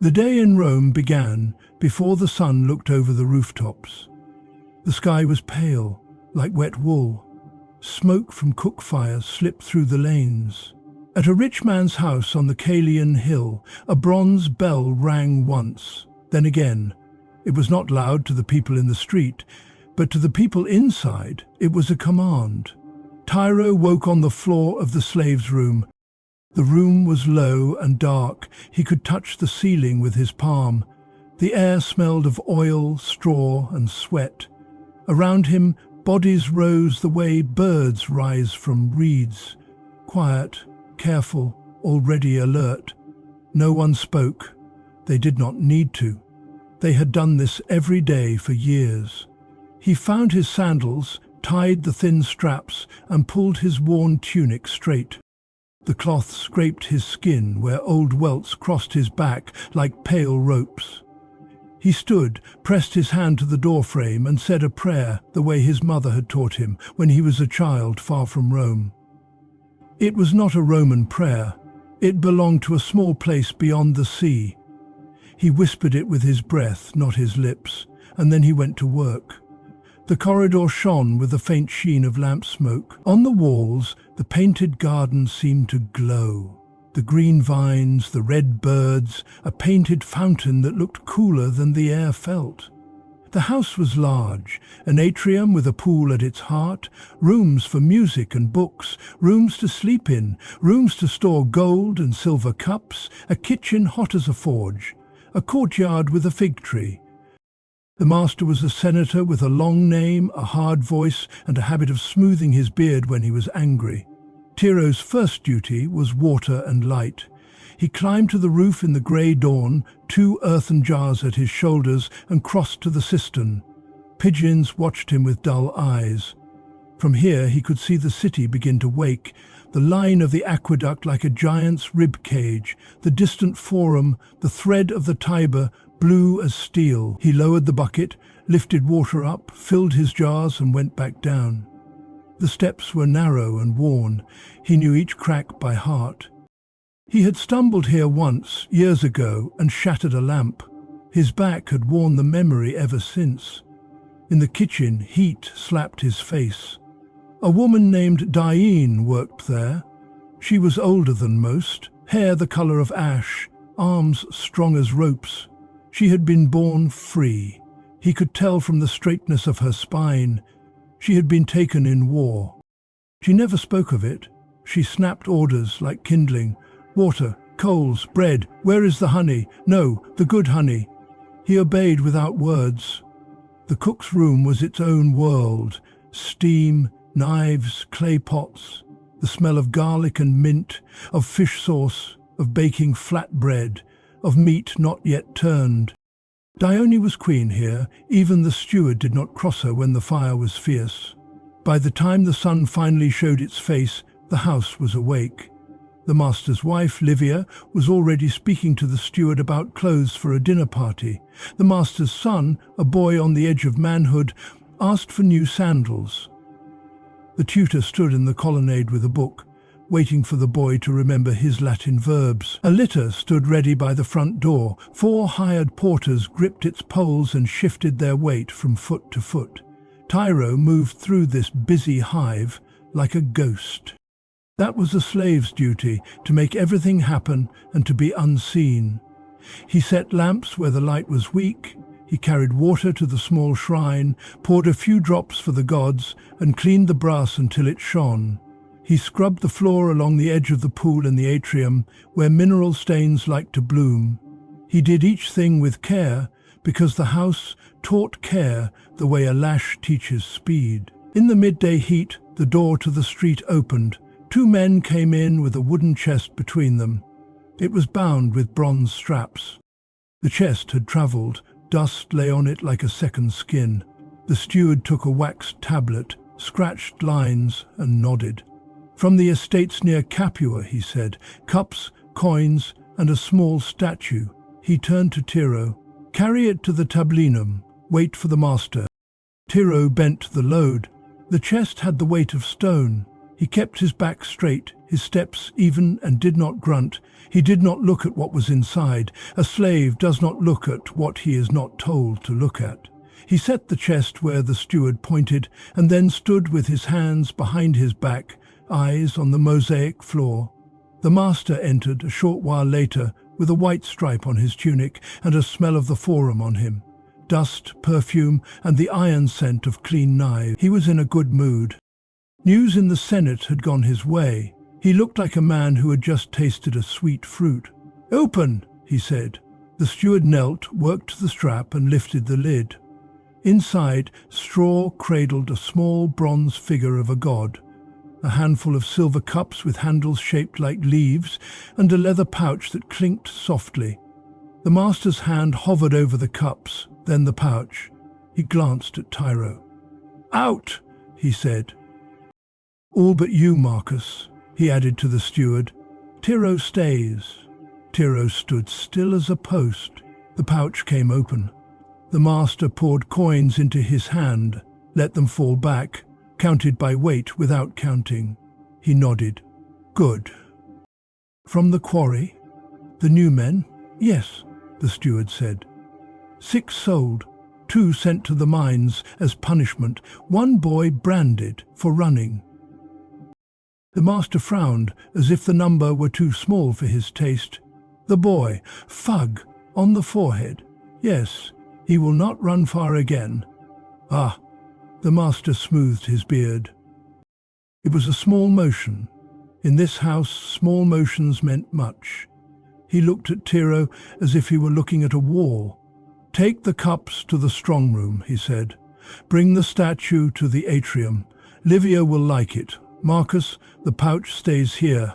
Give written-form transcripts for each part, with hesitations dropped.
The day in Rome began before the sun looked over the rooftops. The sky was pale, like wet wool. Smoke from cook fires slipped through the lanes. At a rich man's house on the Caelian hill, a bronze bell rang once, then again. It was not loud to the people in the street, but to the people inside it was a command. Tyro woke on the floor of the slave's room. The room was low and dark. He could touch the ceiling with his palm. The air smelled of oil, straw, and sweat. Around him, bodies rose the way birds rise from reeds. Quiet, careful, already alert. No one spoke. They did not need to. They had done this every day for years. He found his sandals, tied the thin straps, and pulled his worn tunic straight. The cloth scraped his skin where old welts crossed his back like pale ropes. He stood, pressed his hand to the doorframe, and said a prayer the way his mother had taught him when he was a child far from Rome. It was not a Roman prayer. It belonged to a small place beyond the sea. He whispered it with his breath, not his lips, and then he went to work. The corridor shone with a faint sheen of lamp smoke. On the walls, the painted garden seemed to glow. The green vines, the red birds, a painted fountain that looked cooler than the air felt. The house was large, an atrium with a pool at its heart, rooms for music and books, rooms to sleep in, rooms to store gold and silver cups, a kitchen hot as a forge, a courtyard with a fig tree. The master was a senator with a long name, a hard voice, and a habit of smoothing his beard when he was angry. Tyro's first duty was water and light. He climbed to the roof in the grey dawn, 2 earthen jars at his shoulders, and crossed to the cistern. Pigeons watched him with dull eyes. From here he could see the city begin to wake, the line of the aqueduct like a giant's rib cage, the distant forum, the thread of the Tiber, blue as steel. He lowered the bucket, lifted water up, filled his jars, and went back down. The steps were narrow and worn. He knew each crack by heart. He had stumbled here once, years ago, and shattered a lamp. His back had worn the memory ever since. In the kitchen, heat slapped his face. A woman named Diane worked there. She was older than most, hair the colour of ash, arms strong as ropes. She had been born free. He could tell from the straightness of her spine. She had been taken in war. She never spoke of it. She snapped orders like kindling. Water, coals, bread. Where is the honey? No, the good honey. He obeyed without words. The cook's room was its own world. Steam, knives, clay pots, the smell of garlic and mint, of fish sauce, of baking flat bread, of meat not yet turned. Dione was queen here. Even the steward did not cross her when the fire was fierce. By the time the sun finally showed its face, the house was awake. The master's wife, Livia, was already speaking to the steward about clothes for a dinner party. The master's son, a boy on the edge of manhood, asked for new sandals. The tutor stood in the colonnade with a book, waiting for the boy to remember his Latin verbs. A litter stood ready by the front door. 4 hired porters gripped its poles and shifted their weight from foot to foot. Tyro moved through this busy hive like a ghost. That was a slave's duty, to make everything happen and to be unseen. He set lamps where the light was weak. He carried water to the small shrine, poured a few drops for the gods, and cleaned the brass until it shone. He scrubbed the floor along the edge of the pool in the atrium, where mineral stains liked to bloom. He did each thing with care, because the house taught care the way a lash teaches speed. In the midday heat, the door to the street opened. 2 men came in with a wooden chest between them. It was bound with bronze straps. The chest had travelled. Dust lay on it like a second skin. The steward took a waxed tablet, scratched lines, and nodded. From the estates near Capua, he said, cups, coins, and a small statue. He turned to Tyro. Carry it to the tablinum. Wait for the master. Tyro bent the load. The chest had the weight of stone. He kept his back straight, his steps even, and did not grunt. He did not look at what was inside. A slave does not look at what he is not told to look at. He set the chest where the steward pointed, and then stood with his hands behind his back, eyes on the mosaic floor. The master entered a short while later with a white stripe on his tunic and a smell of the forum on him. Dust, perfume, and the iron scent of clean knives. He was in a good mood. News in the Senate had gone his way. He looked like a man who had just tasted a sweet fruit. "Open," he said. The steward knelt, worked the strap, and lifted the lid. Inside, straw cradled a small bronze figure of a god, a handful of silver cups with handles shaped like leaves, and a leather pouch that clinked softly. The master's hand hovered over the cups, then the pouch. He glanced at Tyro. "Out," he said. "All but you, Marcus," he added to the steward. "Tyro stays." Tyro stood still as a post. The pouch came open. The master poured coins into his hand, let them fall back, counted by weight without counting. He nodded. "Good." "From the quarry?" "The new men?" "Yes," the steward said. 6 sold, 2 sent to the mines as punishment, 1 boy branded for running. The master frowned, as if the number were too small for his taste. The boy, Fug, on the forehead. "Yes, he will not run far again." "Ah," the master smoothed his beard. It was a small motion. In this house, small motions meant much. He looked at Tyro as if he were looking at a wall. "Take the cups to the strong room," he said. "Bring the statue to the atrium. Livia will like it. Marcus, the pouch stays here."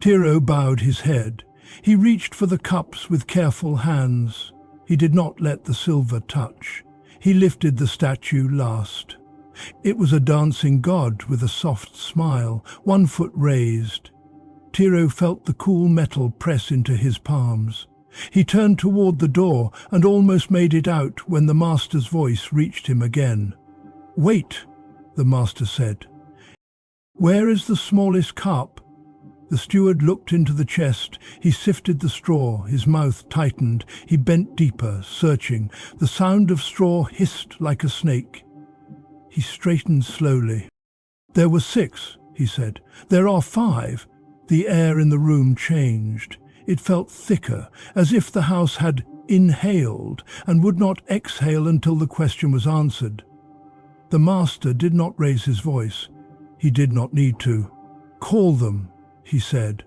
Tyro bowed his head. He reached for the cups with careful hands. He did not let the silver touch. He lifted the statue last. It was a dancing god with a soft smile, 1 foot raised. Tyro felt the cool metal press into his palms. He turned toward the door and almost made it out when the master's voice reached him again. "Wait," the master said. "Where is the smallest cup?" The steward looked into the chest. He sifted the straw. His mouth tightened. He bent deeper, searching. The sound of straw hissed like a snake. He straightened slowly. "There were 6, he said. "There are 5. The air in the room changed. It felt thicker, as if the house had inhaled and would not exhale until the question was answered. The master did not raise his voice. He did not need to. "Call them," he said.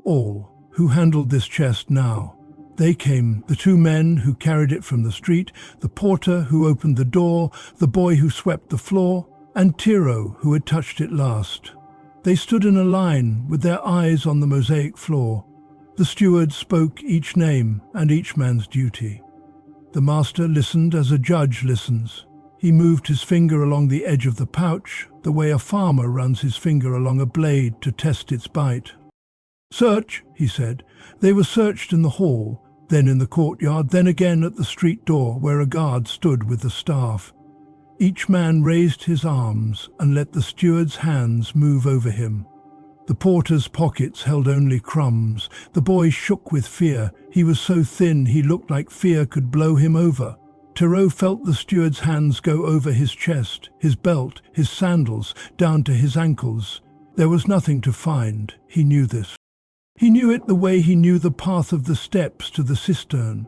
"All who handled this chest now." They came, the 2 men who carried it from the street, the porter who opened the door, the boy who swept the floor, and Tyro who had touched it last. They stood in a line with their eyes on the mosaic floor. The steward spoke each name and each man's duty. The master listened as a judge listens. He moved his finger along the edge of the pouch, the way a farmer runs his finger along a blade to test its bite. "Search," he said. They were searched in the hall, then in the courtyard, then again at the street door where a guard stood with the staff. Each man raised his arms and let the steward's hands move over him. The porter's pockets held only crumbs. The boy shook with fear. He was so thin he looked like fear could blow him over. Tyro felt the steward's hands go over his chest, his belt, his sandals, down to his ankles. There was nothing to find. He knew this. He knew it the way he knew the path of the steps to the cistern.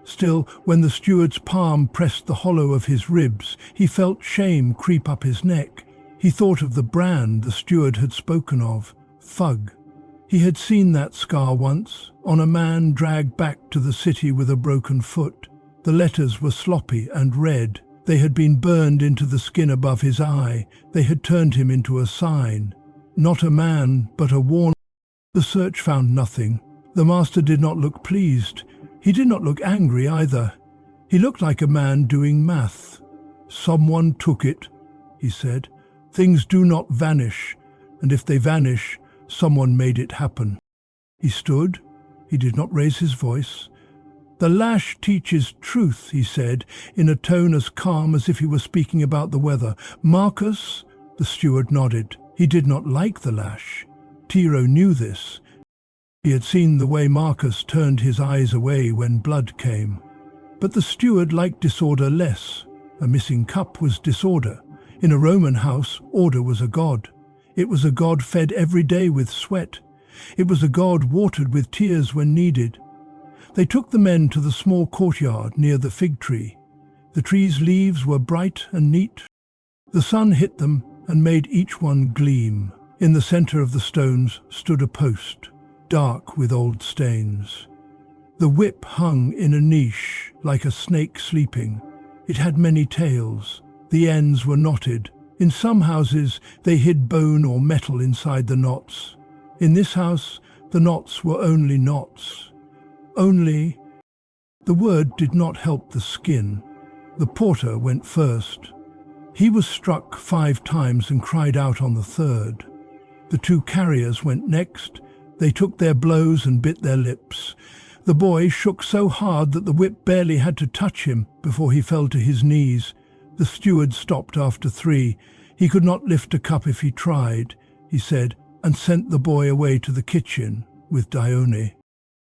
Still, when the steward's palm pressed the hollow of his ribs, he felt shame creep up his neck. He thought of the brand the steward had spoken of, Fug. He had seen that scar once, on a man dragged back to the city with a broken foot. The letters were sloppy and red. They had been burned into the skin above his eye. They had turned him into a sign. Not a man, but a warning. The search found nothing. The master did not look pleased. He did not look angry either. He looked like a man doing math. "Someone took it," he said. "Things do not vanish, and if they vanish, someone made it happen." He stood. He did not raise his voice. "The lash teaches truth," he said, in a tone as calm as if he were speaking about the weather. "Marcus, The steward nodded. He did not like the lash. Tiro knew this. He had seen the way Marcus turned his eyes away when blood came. But the steward liked disorder less. A missing cup was disorder. In a Roman house, order was a god. It was a god fed every day with sweat. It was a god watered with tears when needed. They took the men to the small courtyard near the fig tree. The tree's leaves were bright and neat. The sun hit them and made each one gleam. In the center of the stones stood a post, dark with old stains. The whip hung in a niche like a snake sleeping. It had many tails. The ends were knotted. In some houses they hid bone or metal inside the knots. In this house the knots were only knots. Only. The word did not help the skin. The porter went first. He was struck 5 times and cried out on the 3rd. The 2 carriers went next. They took their blows and bit their lips. The boy shook so hard that the whip barely had to touch him before he fell to his knees. The steward stopped after 3. He could not lift a cup if he tried, he said, and sent the boy away to the kitchen with Dione.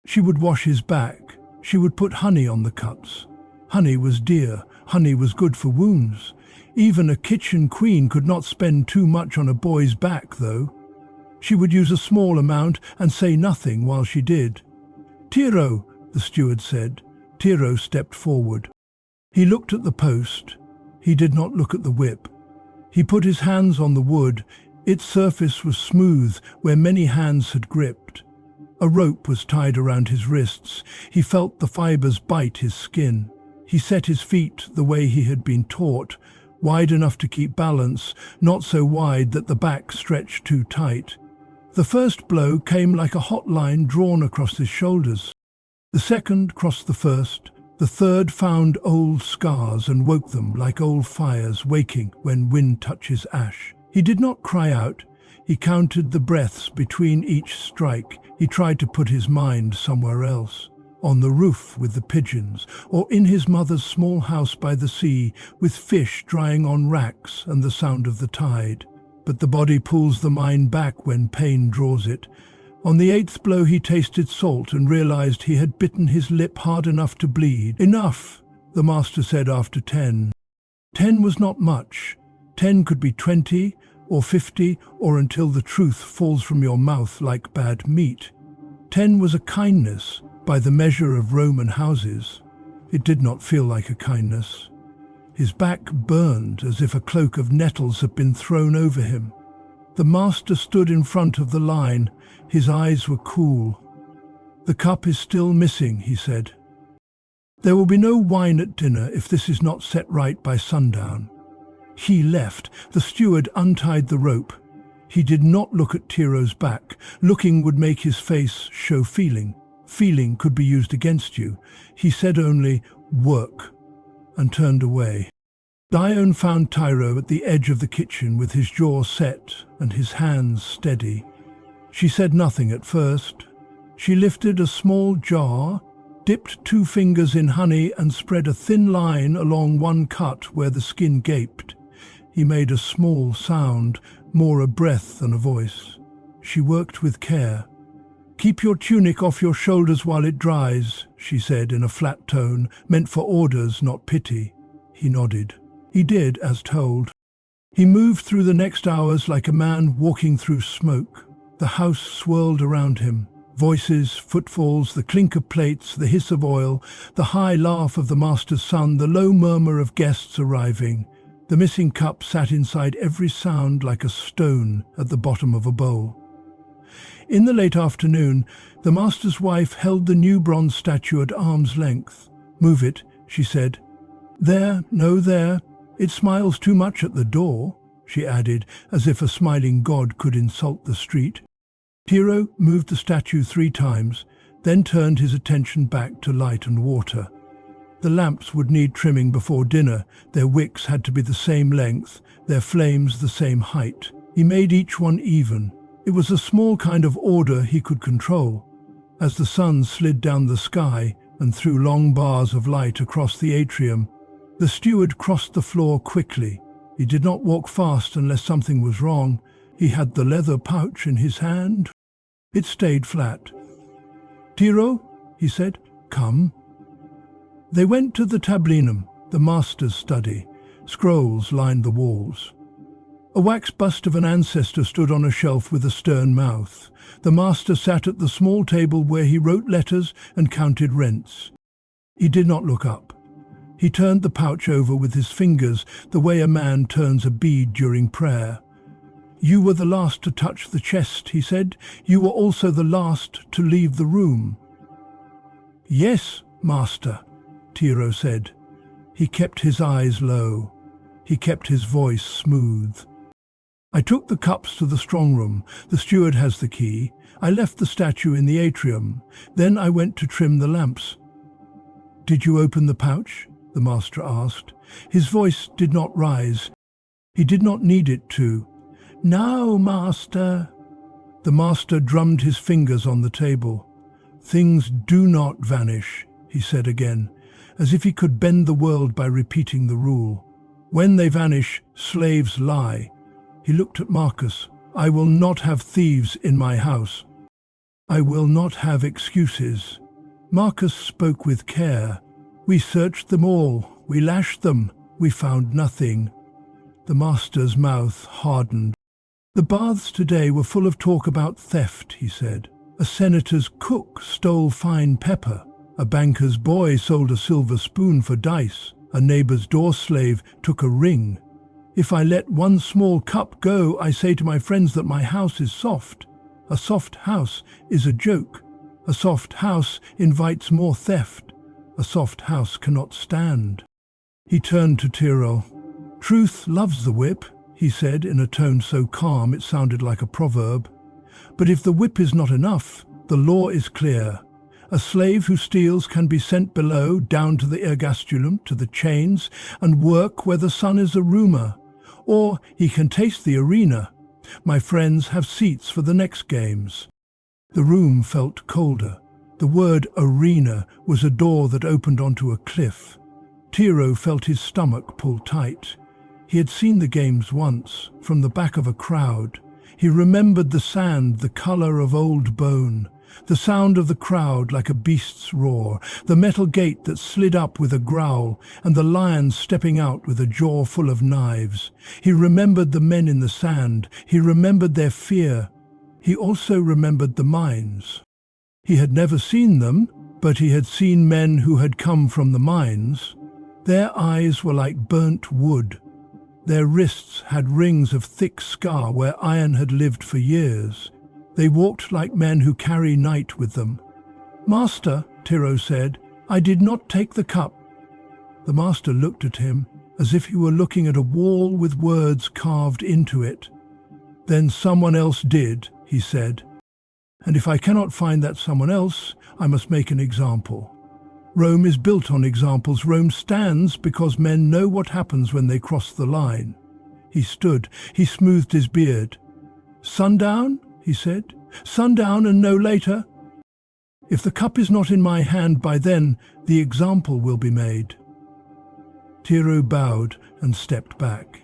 She would wash his back. She would put honey on the cuts. Honey was dear. Honey was good for wounds. Even a kitchen queen could not spend too much on a boy's back, though. She would use a small amount and say nothing while she did. "Tiro," the steward said. Tiro stepped forward. He looked at the post. He did not look at the whip. He put his hands on the wood. Its surface was smooth where many hands had gripped. A rope was tied around his wrists. He felt the fibers bite his skin. He set his feet the way he had been taught, wide enough to keep balance, not so wide that the back stretched too tight. The first blow came like a hot line drawn across his shoulders. The second crossed the first. The third found old scars and woke them like old fires waking when wind touches ash. He did not cry out. He counted the breaths between each strike. He tried to put his mind somewhere else. On the roof with the pigeons, or in his mother's small house by the sea, with fish drying on racks and the sound of the tide. But the body pulls the mind back when pain draws it. On the 8th blow he tasted salt and realized he had bitten his lip hard enough to bleed. "Enough," the master said after 10. 10 was not much. 10 could be 20 or 50 or until the truth falls from your mouth like bad meat. 10 was a kindness by the measure of Roman houses. It did not feel like a kindness. His back burned as if a cloak of nettles had been thrown over him. The master stood in front of the line. His eyes were cool. "The cup is still missing," he said. "There will be no wine at dinner if this is not set right by sundown." He left. The steward untied the rope. He did not look at Tiro's back. Looking would make his face show feeling. Feeling could be used against you. He said only, "Work," and turned away. Dione found Tiro at the edge of the kitchen with his jaw set and his hands steady. She said nothing at first. She lifted a small jar, dipped 2 fingers in honey and spread a thin line along one cut where the skin gaped. He made a small sound, more a breath than a voice. She worked with care. "Keep your tunic off your shoulders while it dries," she said in a flat tone, meant for orders, not pity. He nodded. He did as told. He moved through the next hours like a man walking through smoke. The house swirled around him. Voices, footfalls, the clink of plates, the hiss of oil, the high laugh of the master's son, the low murmur of guests arriving. The missing cup sat inside every sound like a stone at the bottom of a bowl. In the late afternoon, the master's wife held the new bronze statue at arm's length. "Move it," she said. "There, no there. It smiles too much at the door," she added, as if a smiling god could insult the street. Tiro moved the statue 3 times, then turned his attention back to light and water. The lamps would need trimming before dinner. Their wicks had to be the same length, their flames the same height. He made each one even. It was a small kind of order he could control. As the sun slid down the sky and threw long bars of light across the atrium, the steward crossed the floor quickly. He did not walk fast unless something was wrong. He had the leather pouch in his hand. It stayed flat. "Tiro," he said, "come." They went to the tablinum, the master's study. Scrolls lined the walls. A wax bust of an ancestor stood on a shelf with a stern mouth. The master sat at the small table where he wrote letters and counted rents. He did not look up. He turned the pouch over with his fingers, the way a man turns a bead during prayer. "You were the last to touch the chest," he said. "You were also the last to leave the room." "Yes, master," Tiro said. He kept his eyes low. He kept his voice smooth. "I took the cups to the strong room. The steward has the key. I left the statue in the atrium. Then I went to trim the lamps." "Did you open the pouch?" the master asked. His voice did not rise. He did not need it to. "No, master." The master drummed his fingers on the table. "Things do not vanish," he said again, as if he could bend the world by repeating the rule. "When they vanish, slaves lie." He looked at Marcus. "I will not have thieves in my house. I will not have excuses." Marcus spoke with care. "We searched them all. We lashed them. We found nothing." The master's mouth hardened. "The baths today were full of talk about theft," he said. "A senator's cook stole fine pepper. A banker's boy sold a silver spoon for dice. A neighbor's door slave took a ring. If I let one small cup go, I say to my friends that my house is soft. A soft house is a joke. A soft house invites more theft. A soft house cannot stand." He turned to Tiro. "Truth loves the whip," he said in a tone so calm it sounded like a proverb. "But if the whip is not enough, the law is clear. A slave who steals can be sent below, down to the ergastulum, to the chains, and work where the sun is a rumour. Or he can taste the arena. My friends have seats for the next games." The room felt colder. The word arena was a door that opened onto a cliff. Tiro felt his stomach pull tight. He had seen the games once, from the back of a crowd. He remembered the sand, the colour of old bone, the sound of the crowd like a beast's roar, the metal gate that slid up with a growl, and the lions stepping out with a jaw full of knives. He remembered the men in the sand. He remembered their fear. He also remembered the mines. He had never seen them, but he had seen men who had come from the mines. Their eyes were like burnt wood. Their wrists had rings of thick scar where iron had lived for years. They walked like men who carry night with them. "Master," Tiro said, "I did not take the cup." The master looked at him as if he were looking at a wall with words carved into it. "Then someone else did," he said. "And if I cannot find that someone else, I must make an example. Rome is built on examples. Rome stands because men know what happens when they cross the line." He stood. He smoothed his beard. "Sundown?" he said. "Sundown and no later. If the cup is not in my hand by then, the example will be made." Tiro bowed and stepped back.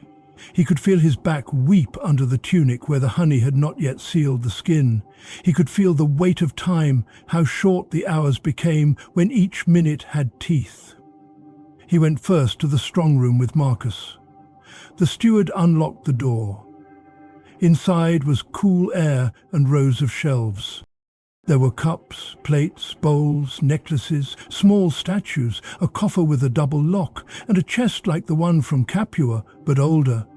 He could feel his back weep under the tunic where the honey had not yet sealed the skin. He could feel the weight of time, how short the hours became when each minute had teeth. He went first to the strong room with Marcus. The steward unlocked the door. Inside was cool air and rows of shelves. There were cups, plates, bowls, necklaces, small statues, a coffer with a double lock, and a chest like the one from Capua, but older.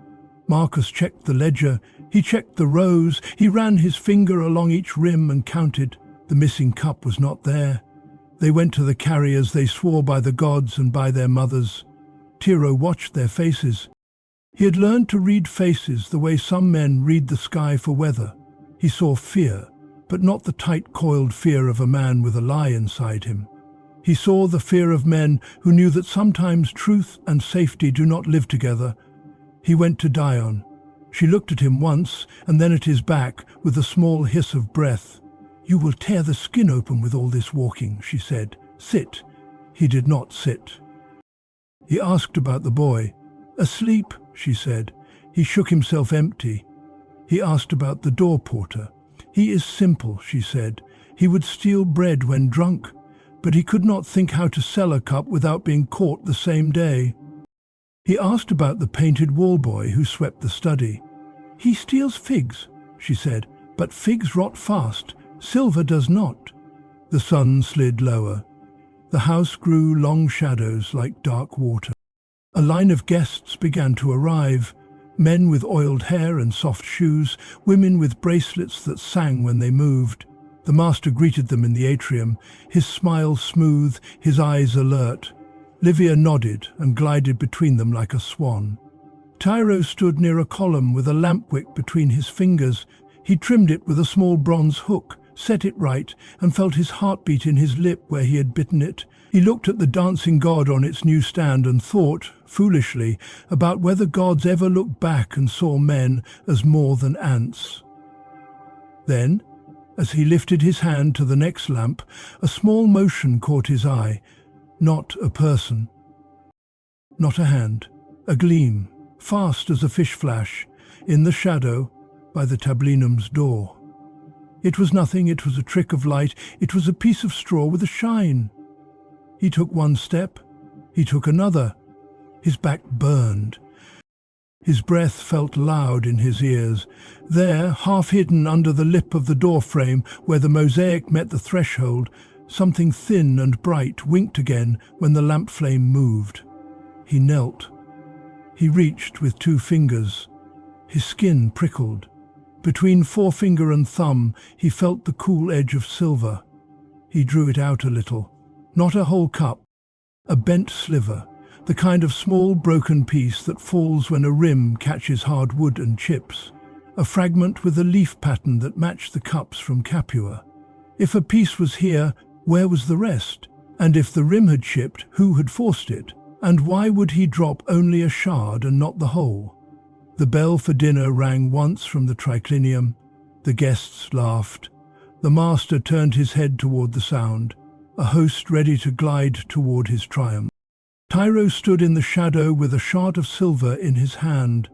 Marcus checked the ledger. He checked the rows. He ran his finger along each rim and counted. The missing cup was not there. They went to the carriers. They swore by the gods and by their mothers. Tiro watched their faces. He had learned to read faces the way some men read the sky for weather. He saw fear, but not the tight-coiled fear of a man with a lie inside him. He saw the fear of men who knew that sometimes truth and safety do not live together. He went to Dion. She looked at him once and then at his back with a small hiss of breath. "You will tear the skin open with all this walking," she said. "Sit." He did not sit. He asked about the boy. "Asleep," she said. He shook himself empty. He asked about the door porter. He is simple, she said. He would steal bread when drunk, but he could not think how to sell a cup without being caught the same day. He asked about the painted wall boy who swept the study. He steals figs, she said, but figs rot fast. Silver does not. The sun slid lower. The house grew long shadows like dark water. A line of guests began to arrive. Men with oiled hair and soft shoes, women with bracelets that sang when they moved. The master greeted them in the atrium, his smile smooth, his eyes alert. Livia nodded and glided between them like a swan. Tyro stood near a column with a lamp wick between his fingers. He trimmed it with a small bronze hook, set it right, and felt his heartbeat in his lip where he had bitten it. He looked at the dancing god on its new stand and thought, foolishly, about whether gods ever looked back and saw men as more than ants. Then, as he lifted his hand to the next lamp, a small motion caught his eye. Not a person. Not a hand. A gleam, fast as a fish flash, in the shadow by the tablinum's door. It was nothing, it was a trick of light, it was a piece of straw with a shine. He took one step, he took another. His back burned. His breath felt loud in his ears. There, half hidden under the lip of the doorframe where the mosaic met the threshold, something thin and bright winked again when the lamp flame moved. He knelt. He reached with 2 fingers. His skin prickled. Between forefinger and thumb, he felt the cool edge of silver. He drew it out a little. Not a whole cup. A bent sliver, the kind of small broken piece that falls when a rim catches hard wood and chips. A fragment with a leaf pattern that matched the cups from Capua. If a piece was here, where was the rest? And if the rim had chipped, who had forced it? And why would he drop only a shard and not the whole? The bell for dinner rang once from the triclinium. The guests laughed. The master turned his head toward the sound, a host ready to glide toward his triumph. Tyro stood in the shadow with a shard of silver in his hand,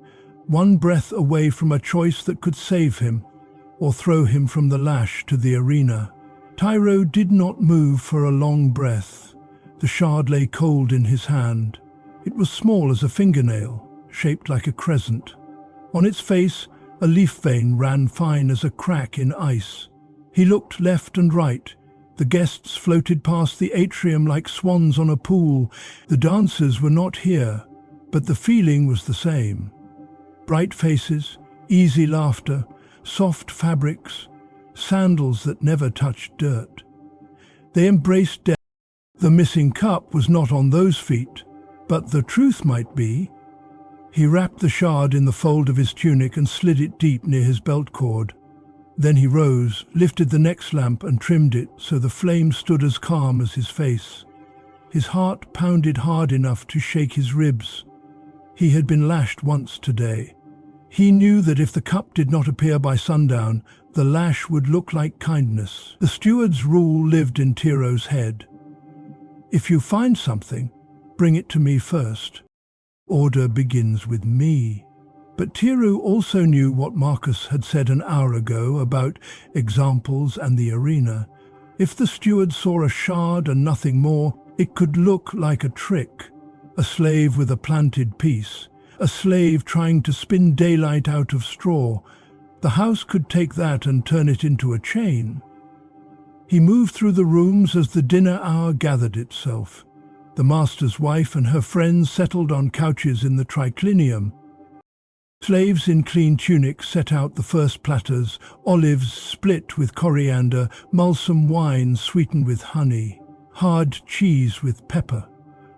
one breath away from a choice that could save him or throw him from the lash to the arena. Tyro did not move for a long breath. The shard lay cold in his hand. It was small as a fingernail, shaped like a crescent. On its face, a leaf vein ran fine as a crack in ice. He looked left and right. The guests floated past the atrium like swans on a pool. The dancers were not here, but the feeling was the same. Bright faces, easy laughter, soft fabrics, sandals that never touched dirt. They embraced death. The missing cup was not on those feet, but the truth might be. He wrapped the shard in the fold of his tunic and slid it deep near his belt cord. Then he rose, lifted the next lamp and trimmed it so the flame stood as calm as his face. His heart pounded hard enough to shake his ribs. He had been lashed once today. He knew that if the cup did not appear by sundown, the lash would look like kindness. The steward's rule lived in Tyro's head. If you find something, bring it to me first. Order begins with me. But Tyro also knew what Marcus had said an hour ago about examples and the arena. If the steward saw a shard and nothing more, it could look like a trick. A slave with a planted piece. A slave trying to spin daylight out of straw. The house could take that and turn it into a chain. He moved through the rooms as the dinner hour gathered itself. The master's wife and her friends settled on couches in the triclinium. Slaves in clean tunics set out the first platters, olives split with coriander, mulsum wine sweetened with honey, hard cheese with pepper.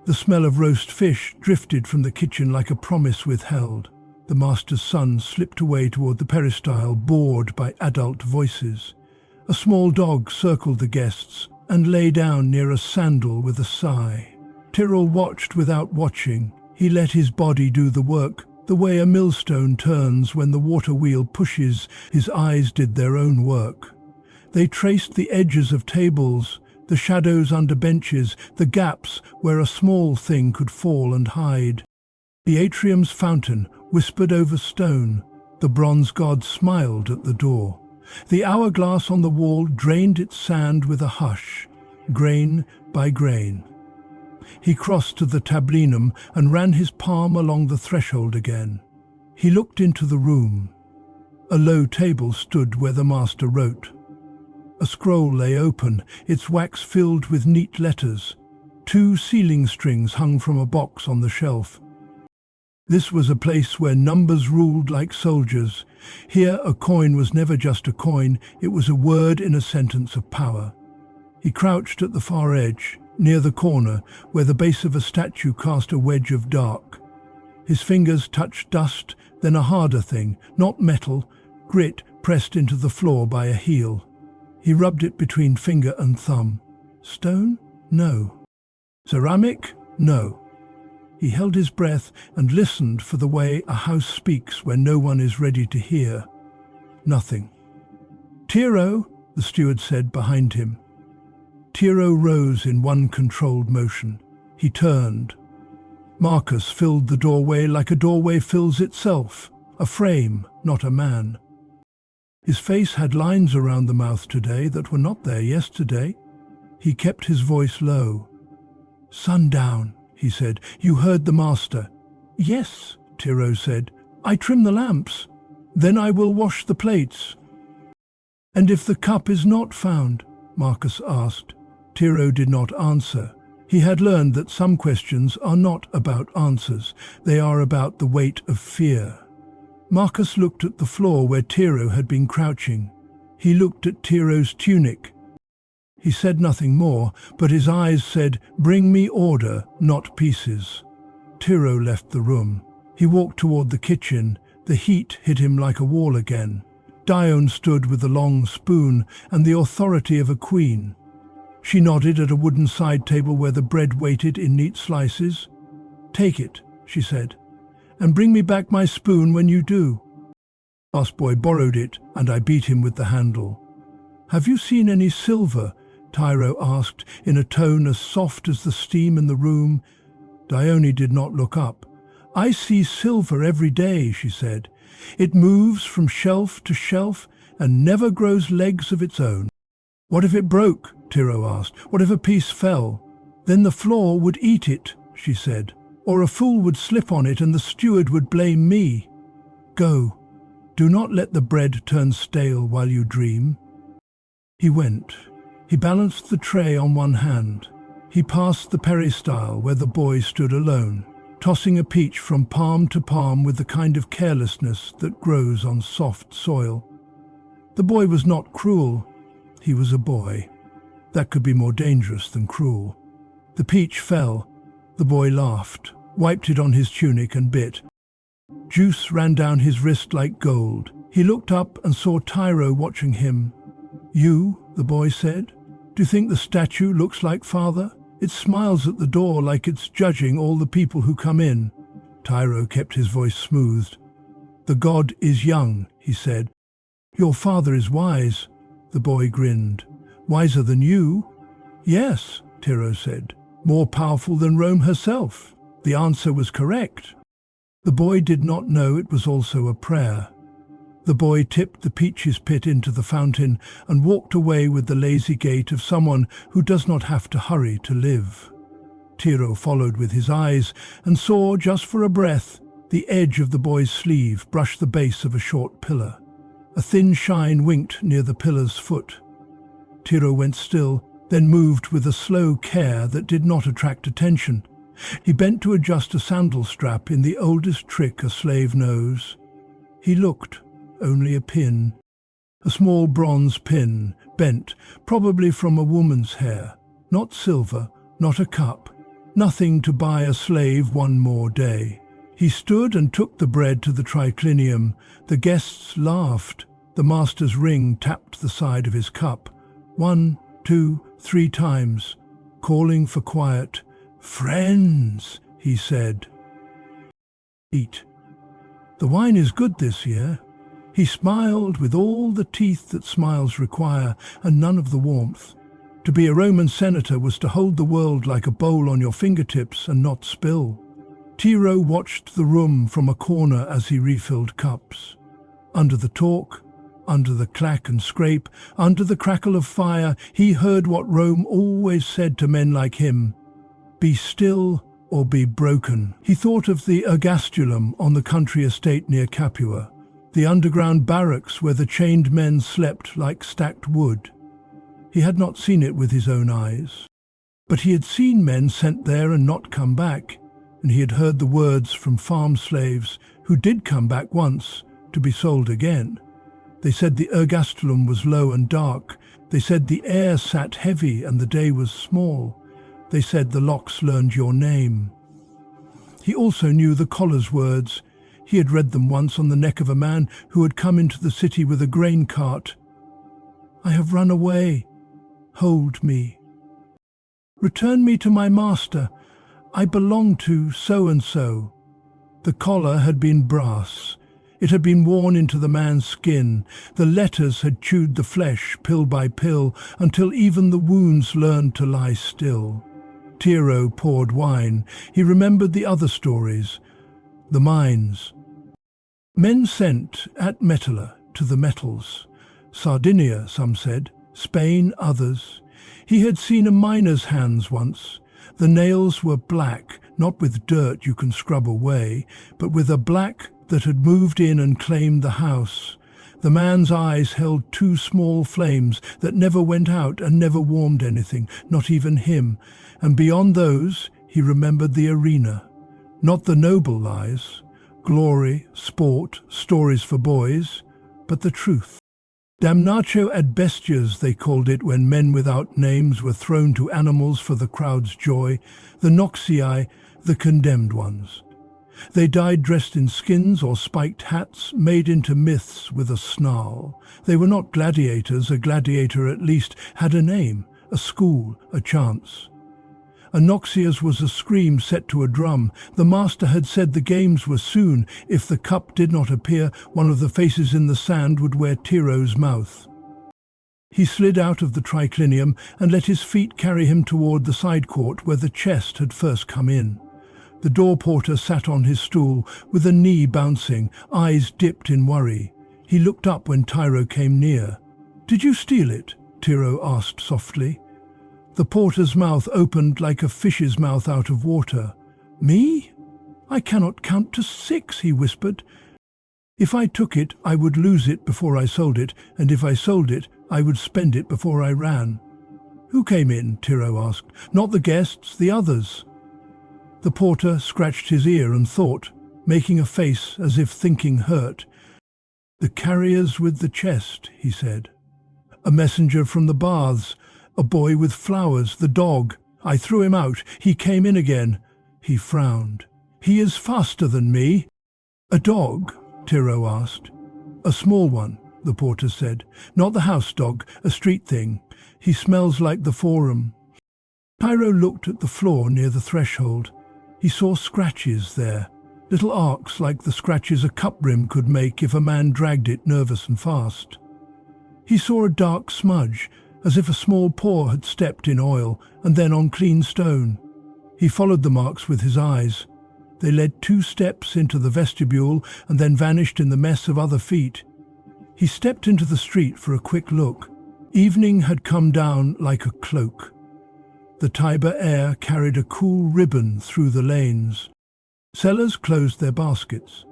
The smell of roast fish drifted from the kitchen like a promise withheld. The master's son slipped away toward the peristyle, bored by adult voices. A small dog circled the guests and lay down near a sandal with a sigh. Tyrrell watched without watching. He let his body do the work. The way a millstone turns when the water wheel pushes, his eyes did their own work. They traced the edges of tables, the shadows under benches, the gaps where a small thing could fall and hide. The atrium's fountain whispered over stone. The bronze god smiled at the door. The hourglass on the wall drained its sand with a hush, grain by grain. He crossed to the tablinum and ran his palm along the threshold again. He looked into the room. A low table stood where the master wrote. A scroll lay open, its wax filled with neat letters. 2 sealing strings hung from a box on the shelf. This was a place where numbers ruled like soldiers. Here a coin was never just a coin, it was a word in a sentence of power. He crouched at the far edge, near the corner, where the base of a statue cast a wedge of dark. His fingers touched dust, then a harder thing, not metal, grit pressed into the floor by a heel. He rubbed it between finger and thumb. Stone? No. Ceramic? No. He held his breath and listened for the way a house speaks when no one is ready to hear. Nothing. Tiro, the steward said behind him. Tiro rose in one controlled motion. He turned. Marcus filled the doorway like a doorway fills itself, a frame, not a man. His face had lines around the mouth today that were not there yesterday. He kept his voice low. Sundown, he said. You heard the master. Yes, Tiro said. I trim the lamps. Then I will wash the plates. And if the cup is not found? Marcus asked. Tiro did not answer. He had learned that some questions are not about answers. They are about the weight of fear. Marcus looked at the floor where Tiro had been crouching. He looked at Tiro's tunic. He said nothing more, but his eyes said, "Bring me order, not pieces." Tiro left the room. He walked toward the kitchen. The heat hit him like a wall again. Dione stood with a long spoon and the authority of a queen. She nodded at a wooden side table where the bread waited in neat slices. "Take it," she said, "and bring me back my spoon when you do." Last boy borrowed it, and I beat him with the handle. "Have you seen any silver?" Tiro asked, in a tone as soft as the steam in the room. Dione did not look up. "I see silver every day," she said. "It moves from shelf to shelf and never grows legs of its own." "What if it broke?" Tiro asked. "What if a piece fell?" "Then the floor would eat it," she said. "Or a fool would slip on it and the steward would blame me. Go. Do not let the bread turn stale while you dream." He went. He balanced the tray on one hand. He passed the peristyle where the boy stood alone, tossing a peach from palm to palm with the kind of carelessness that grows on soft soil. The boy was not cruel. He was a boy. That could be more dangerous than cruel. The peach fell. The boy laughed, wiped it on his tunic and bit. Juice ran down his wrist like gold. He looked up and saw Tiro watching him. "You," the boy said, "do you think the statue looks like father? It smiles at the door like it's judging all the people who come in." Tiro kept his voice smoothed. "The god is young," he said. "Your father is wise." The boy grinned. "Wiser than you?" "Yes," Tiro said. "More powerful than Rome herself." The answer was correct. The boy did not know it was also a prayer. The boy tipped the peaches pit into the fountain and walked away with the lazy gait of someone who does not have to hurry to live. Tiro followed with his eyes and saw, just for a breath, the edge of the boy's sleeve brush the base of a short pillar. A thin shine winked near the pillar's foot. Tiro went still, then moved with a slow care that did not attract attention. He bent to adjust a sandal strap in the oldest trick a slave knows. He looked. Only a pin. A small bronze pin, bent, probably from a woman's hair. Not silver, not a cup. Nothing to buy a slave one more day. He stood and took the bread to the triclinium. The guests laughed. The master's ring tapped the side of his cup. 1, 2, 3 times, calling for quiet. "Friends," he said. "Eat. The wine is good this year." He smiled with all the teeth that smiles require, and none of the warmth. To be a Roman senator was to hold the world like a bowl on your fingertips and not spill. Tiro watched the room from a corner as he refilled cups. Under the talk, under the clack and scrape, under the crackle of fire, he heard what Rome always said to men like him: be still or be broken. He thought of the ergastulum on the country estate near Capua, the underground barracks where the chained men slept like stacked wood. He had not seen it with his own eyes, but he had seen men sent there and not come back, and he had heard the words from farm slaves who did come back once to be sold again. They said the ergastulum was low and dark. They said the air sat heavy and the day was small. They said the locks learned your name. He also knew the collar's words. He had read them once on the neck of a man who had come into the city with a grain cart. I have run away. Hold me. Return me to my master. I belong to so-and-so. The collar had been brass. It had been worn into the man's skin. The letters had chewed the flesh, pill by pill, until even the wounds learned to lie still. Tiro poured wine. He remembered the other stories. The mines. Men sent at Metalla to the metals. Sardinia, some said. Spain, others. He had seen a miner's hands once. The nails were black, not with dirt you can scrub away, but with a black that had moved in and claimed the house. The man's eyes held two small flames that never went out and never warmed anything, not even him. And beyond those, he remembered the arena. Not the noble lies, glory, sport, stories for boys, but the truth. Damnatio ad bestias, they called it when men without names were thrown to animals for the crowd's joy, the noxii, the condemned ones. They died dressed in skins or spiked hats, made into myths with a snarl. They were not gladiators. A gladiator at least had a name, a school, a chance. A noxias was a scream set to a drum. The master had said the games were soon. If the cup did not appear, one of the faces in the sand would wear Tiro's mouth. He slid out of the triclinium and let his feet carry him toward the side court where the chest had first come in. The door porter sat on his stool, with a knee bouncing, eyes dipped in worry. He looked up when Tiro came near. "Did you steal it?" Tiro asked softly. The porter's mouth opened like a fish's mouth out of water. "Me? I cannot count to 6, he whispered. "If I took it, I would lose it before I sold it, and if I sold it, I would spend it before I ran." "Who came in?" Tiro asked. "Not the guests, the others." The porter scratched his ear and thought, making a face as if thinking hurt. "The carriers with the chest," he said. "A messenger from the baths. A boy with flowers, the dog. I threw him out. He came in again." He frowned. "He is faster than me." "A dog?" Tiro asked. "A small one," the porter said. "Not the house dog, a street thing. He smells like the forum." Tiro looked at the floor near the threshold. He saw scratches there, little arcs like the scratches a cup rim could make if a man dragged it nervous and fast. He saw a dark smudge, as if a small paw had stepped in oil and then on clean stone. He followed the marks with his eyes. They led 2 steps into the vestibule and then vanished in the mess of other feet. He stepped into the street for a quick look. Evening had come down like a cloak. The Tiber air carried a cool ribbon through the lanes. Sellers closed their baskets.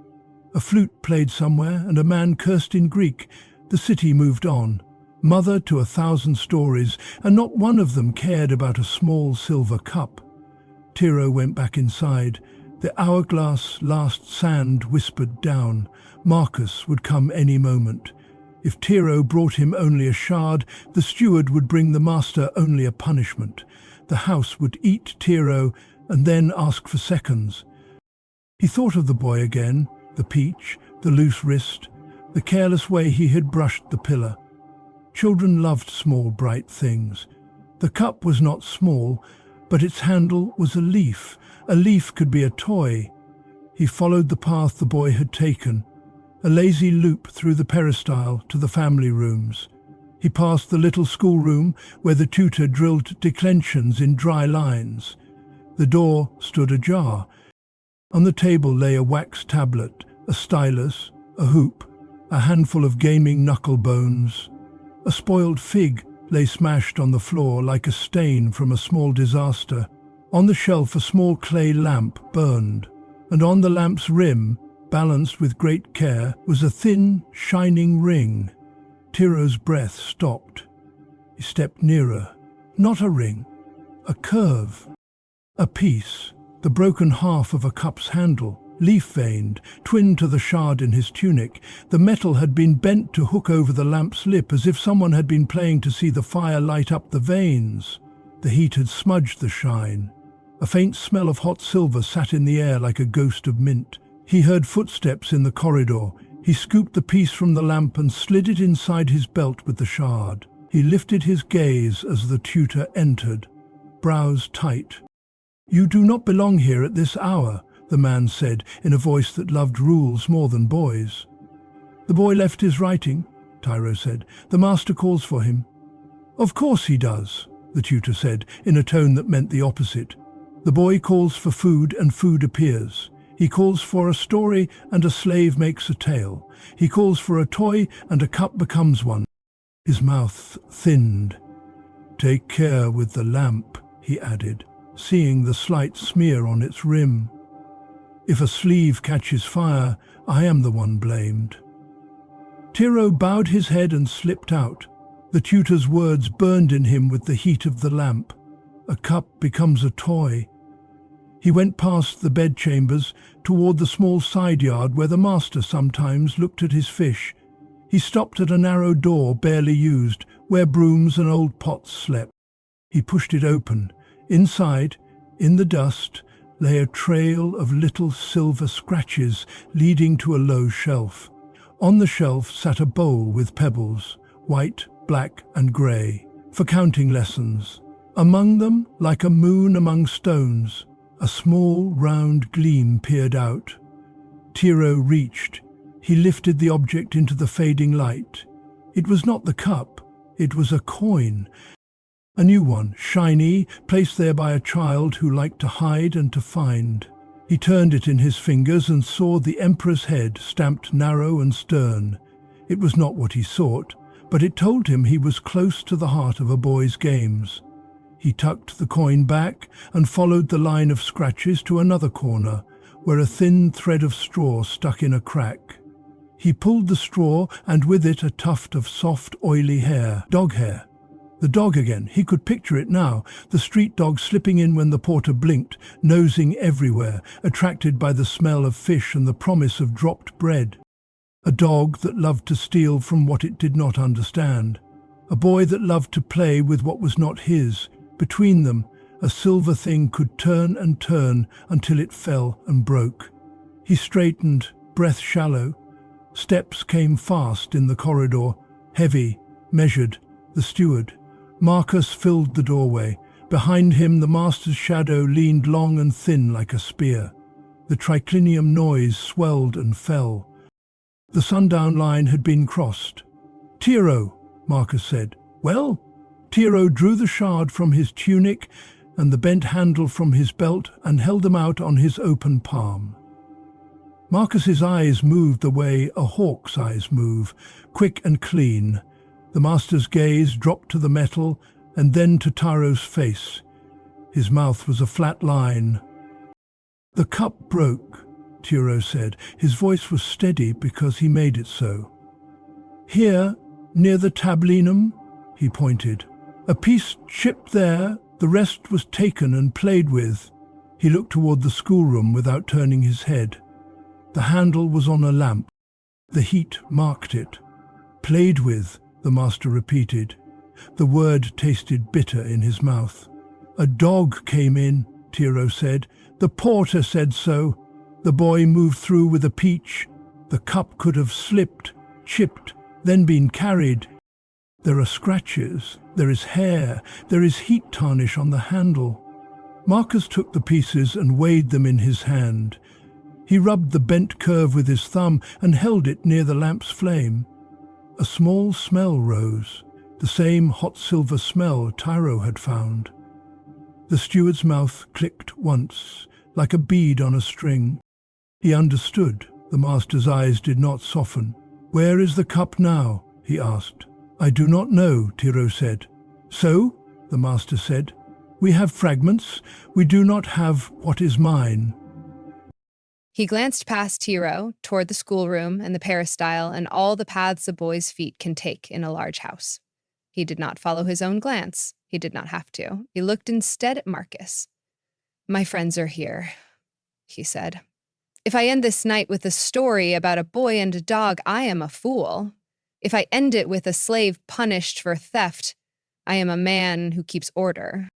A flute played somewhere and a man cursed in Greek. The city moved on, mother to 1,000 stories, and not one of them cared about a small silver cup. Tiro went back inside. The hourglass last sand whispered down. Marcus would come any moment. If Tiro brought him only a shard, the steward would bring the master only a punishment. The house would eat Tiro and then ask for seconds. He thought of the boy again, the peach, the loose wrist, the careless way he had brushed the pillar. Children loved small, bright things. The cup was not small, but its handle was a leaf. A leaf could be a toy. He followed the path the boy had taken, a lazy loop through the peristyle to the family rooms. He passed the little schoolroom where the tutor drilled declensions in dry lines. The door stood ajar. On the table lay a wax tablet, a stylus, a hoop, a handful of gaming knuckle bones. A spoiled fig lay smashed on the floor like a stain from a small disaster. On the shelf a small clay lamp burned, and on the lamp's rim, balanced with great care, was a thin, shining ring. Tiro's breath stopped. He stepped nearer. Not a ring, a curve, a piece, the broken half of a cup's handle, leaf-veined, twinned to the shard in his tunic. The metal had been bent to hook over the lamp's lip, as if someone had been playing to see the fire light up the veins. The heat had smudged the shine. A faint smell of hot silver sat in the air like a ghost of mint. He heard footsteps in the corridor. He scooped the piece from the lamp and slid it inside his belt with the shard. He lifted his gaze as the tutor entered, brows tight. "You do not belong here at this hour," the man said in a voice that loved rules more than boys. "The boy left his writing," Tiro said. "The master calls for him." "Of course he does," the tutor said in a tone that meant the opposite. "The boy calls for food and food appears. He calls for a story and a slave makes a tale. He calls for a toy and a cup becomes one." His mouth thinned. "Take care with the lamp," he added, seeing the slight smear on its rim. "If a sleeve catches fire, I am the one blamed." Tiro bowed his head and slipped out. The tutor's words burned in him with the heat of the lamp. A cup becomes a toy. He went past the bedchambers toward the small side yard where the master sometimes looked at his fish. He stopped at a narrow door barely used, where brooms and old pots slept. He pushed it open. Inside, in the dust, lay a trail of little silver scratches leading to a low shelf. On the shelf sat a bowl with pebbles, white, black and grey, for counting lessons. Among them, like a moon among stones, a small round gleam peered out. Tiro reached. He lifted the object into the fading light. It was not the cup, it was a coin. A new one, shiny, placed there by a child who liked to hide and to find. He turned it in his fingers and saw the emperor's head stamped narrow and stern. It was not what he sought, but it told him he was close to the heart of a boy's games. He tucked the coin back and followed the line of scratches to another corner, where a thin thread of straw stuck in a crack. He pulled the straw, and with it a tuft of soft, oily hair, dog hair. The dog again, he could picture it now, the street dog slipping in when the porter blinked, nosing everywhere, attracted by the smell of fish and the promise of dropped bread. A dog that loved to steal from what it did not understand. A boy that loved to play with what was not his. Between them, a silver thing could turn and turn until it fell and broke. He straightened, breath shallow. Steps came fast in the corridor, heavy, measured. The steward. Marcus filled the doorway. Behind him the master's shadow leaned long and thin like a spear. The triclinium noise swelled and fell. The sundown line had been crossed. "Tiro," Marcus said. "Well?" Tiro drew the shard from his tunic and the bent handle from his belt and held them out on his open palm. Marcus's eyes moved the way a hawk's eyes move, quick and clean. The master's gaze dropped to the metal and then to Tiro's face. His mouth was a flat line. "The cup broke," Tiro said. His voice was steady because he made it so. "Here, near the tablinum," he pointed. "A piece chipped there, the rest was taken and played with." He looked toward the schoolroom without turning his head. The handle was on a lamp. The heat marked it. "Played with," the master repeated. The word tasted bitter in his mouth. "A dog came in," Tiro said. "The porter said so. The boy moved through with a peach. The cup could have slipped, chipped, then been carried. There are scratches, there is hair, there is heat tarnish on the handle." Marcus took the pieces and weighed them in his hand. He rubbed the bent curve with his thumb and held it near the lamp's flame. A small smell rose, the same hot silver smell Tiro had found. The steward's mouth clicked once, like a bead on a string. He understood. The master's eyes did not soften. "Where is the cup now?" he asked. "I do not know," Tiro said. "So?" the master said. "We have fragments. We do not have what is mine." He glanced past Tiro, toward the schoolroom and the peristyle and all the paths a boy's feet can take in a large house. He did not follow his own glance. He did not have to. He looked instead at Marcus. "My friends are here," he said. "If I end this night with a story about a boy and a dog, I am a fool. If I end it with a slave punished for theft, I am a man who keeps order."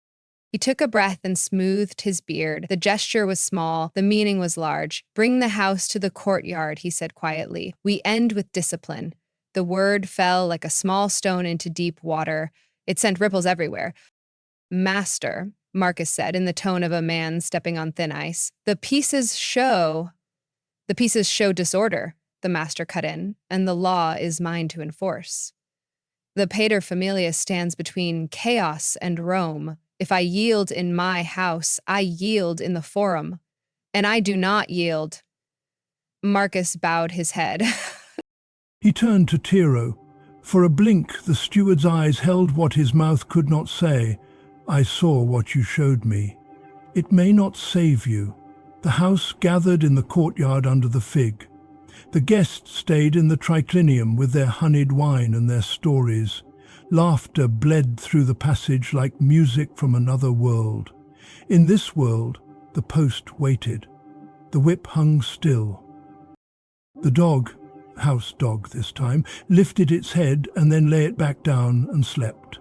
He took a breath and smoothed his beard. The gesture was small, the meaning was large. "Bring the house to the courtyard," he said quietly. "We end with discipline." The word fell like a small stone into deep water. It sent ripples everywhere. "Master," Marcus said in the tone of a man stepping on thin ice, The pieces show disorder," the master cut in, "and the law is mine to enforce. The pater familias stands between chaos and Rome. If I yield in my house, I yield in the forum. And I do not yield." Marcus bowed his head. He turned to Tiro. For a blink, the steward's eyes held what his mouth could not say. "I saw what you showed me. It may not save you." The house gathered in the courtyard under the fig. The guests stayed in the triclinium with their honeyed wine and their stories. Laughter bled through the passage like music from another world. In this world, the post waited. The whip hung still. The dog, house dog this time, lifted its head and then lay it back down and slept.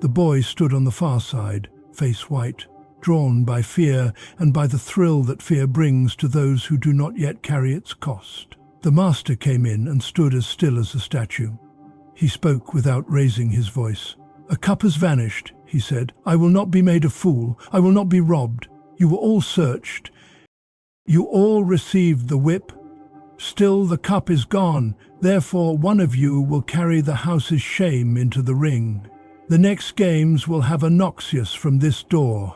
The boy stood on the far side, face white, drawn by fear and by the thrill that fear brings to those who do not yet carry its cost. The master came in and stood as still as a statue. He spoke without raising his voice. "A cup has vanished," he said. "I will not be made a fool. I will not be robbed. You were all searched. You all received the whip. Still the cup is gone. Therefore one of you will carry the house's shame into the ring. The next games will have a Noxious from this door."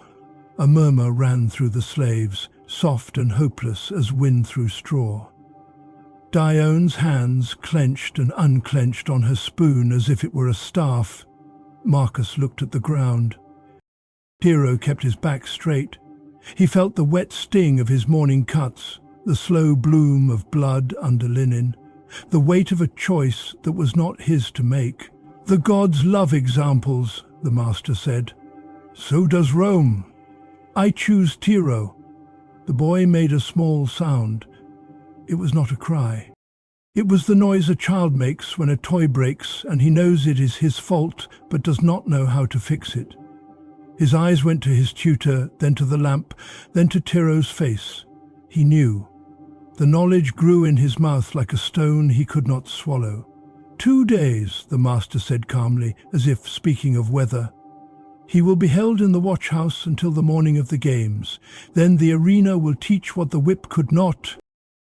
A murmur ran through the slaves, soft and hopeless as wind through straw. Dione's hands clenched and unclenched on her spoon as if it were a staff. Marcus looked at the ground. Tiro kept his back straight. He felt the wet sting of his morning cuts, the slow bloom of blood under linen, the weight of a choice that was not his to make. "The gods love examples," the master said. "So does Rome. I choose Tiro." The boy made a small sound. It was not a cry. It was the noise a child makes when a toy breaks and he knows it is his fault but does not know how to fix it. His eyes went to his tutor, then to the lamp, then to Tiro's face. He knew. The knowledge grew in his mouth like a stone he could not swallow. 2 days, the master said calmly, as if speaking of weather. He will be held in the watch-house until the morning of the games. Then the arena will teach what the whip could not.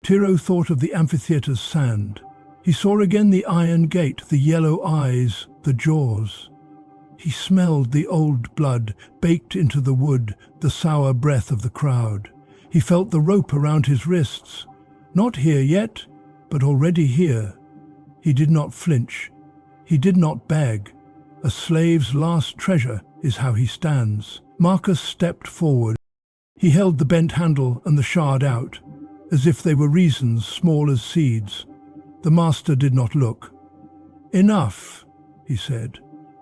Tiro thought of the amphitheater's sand. He saw again the iron gate, the yellow eyes, the jaws. He smelled the old blood baked into the wood, the sour breath of the crowd. He felt the rope around his wrists. Not here yet, but already here. He did not flinch. He did not beg. A slave's last treasure is how he stands. Marcus stepped forward. He held the bent handle and the shard out, as if they were reasons small as seeds. The master did not look. "Enough," he said.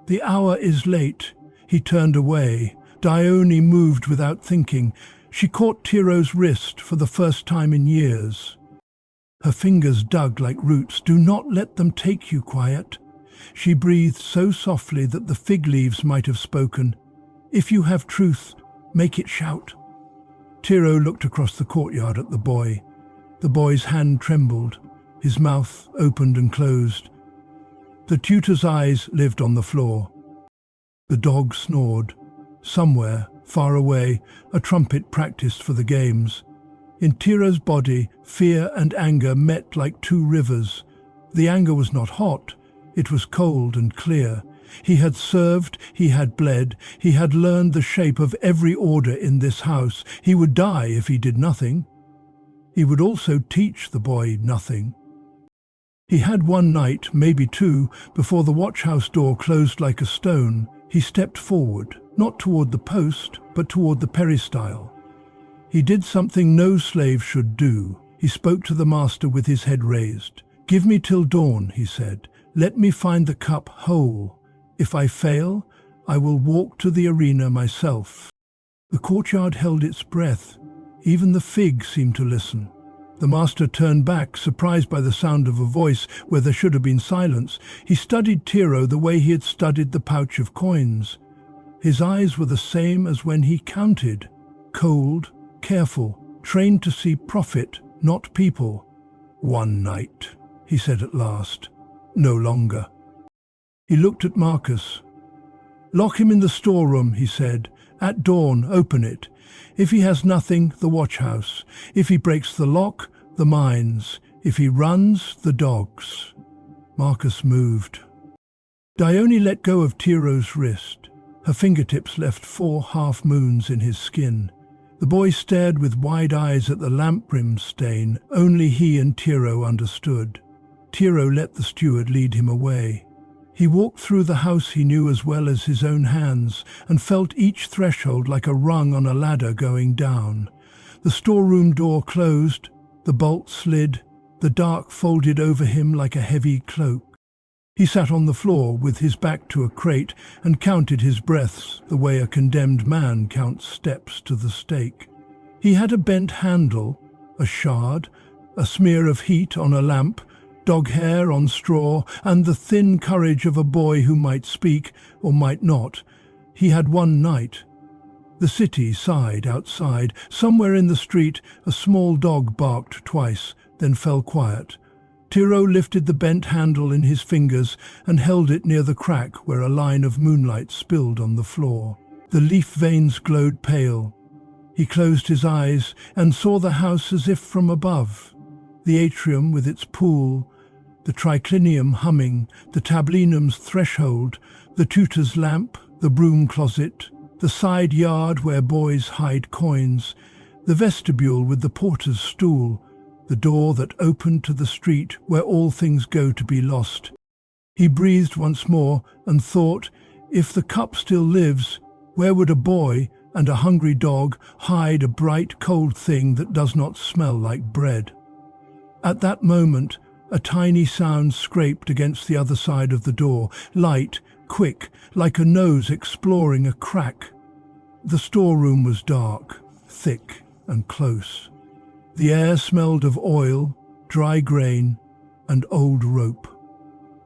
"The hour is late." He turned away. Dione moved without thinking. She caught Tiro's wrist for the first time in years. Her fingers dug like roots. "Do not let them take you, quiet." She breathed so softly that the fig leaves might have spoken. "If you have truth, make it shout." Tiro looked across the courtyard at the boy. The boy's hand trembled. His mouth opened and closed. The tutor's eyes lived on the floor. The dog snored. Somewhere, far away, a trumpet practiced for the games. In Tiro's body, fear and anger met like two rivers. The anger was not hot. It was cold and clear. He had served, he had bled, he had learned the shape of every order in this house. He would die if he did nothing. He would also teach the boy nothing. He had one night, maybe two, before the watchhouse door closed like a stone. He stepped forward, not toward the post, but toward the peristyle. He did something no slave should do. He spoke to the master with his head raised. "Give me till dawn," he said. "Let me find the cup whole. If I fail, I will walk to the arena myself." The courtyard held its breath. Even the fig seemed to listen. The master turned back, surprised by the sound of a voice where there should have been silence. He studied Tiro the way he had studied the pouch of coins. His eyes were the same as when he counted. Cold, careful, trained to see profit, not people. "One night," he said at last. "No longer." He looked at Marcus. "Lock him in the storeroom," he said. "At dawn, open it. If he has nothing, the watchhouse. If he breaks the lock, the mines. If he runs, the dogs." Marcus moved. Dione let go of Tiro's wrist. Her fingertips left 4 half-moons in his skin. The boy stared with wide eyes at the lamp-brim stain. Only he and Tiro understood. Tiro let the steward lead him away. He walked through the house he knew as well as his own hands, and felt each threshold like a rung on a ladder going down. The storeroom door closed, the bolt slid, the dark folded over him like a heavy cloak. He sat on the floor with his back to a crate and counted his breaths the way a condemned man counts steps to the stake. He had a bent handle, a shard, a smear of heat on a lamp, dog hair on straw, and the thin courage of a boy who might speak or might not. He had one night. The city sighed outside. Somewhere in the street, a small dog barked twice, then fell quiet. Tiro lifted the bent handle in his fingers and held it near the crack where a line of moonlight spilled on the floor. The leaf veins glowed pale. He closed his eyes and saw the house as if from above. The atrium with its pool, the triclinium humming, the tablinum's threshold, the tutor's lamp, the broom closet, the side yard where boys hide coins, the vestibule with the porter's stool, the door that opened to the street where all things go to be lost. He breathed once more and thought, if the cup still lives, where would a boy and a hungry dog hide a bright cold thing that does not smell like bread? At that moment, a tiny sound scraped against the other side of the door, light, quick, like a nose exploring a crack. The storeroom was dark, thick and close. The air smelled of oil, dry grain, and old rope.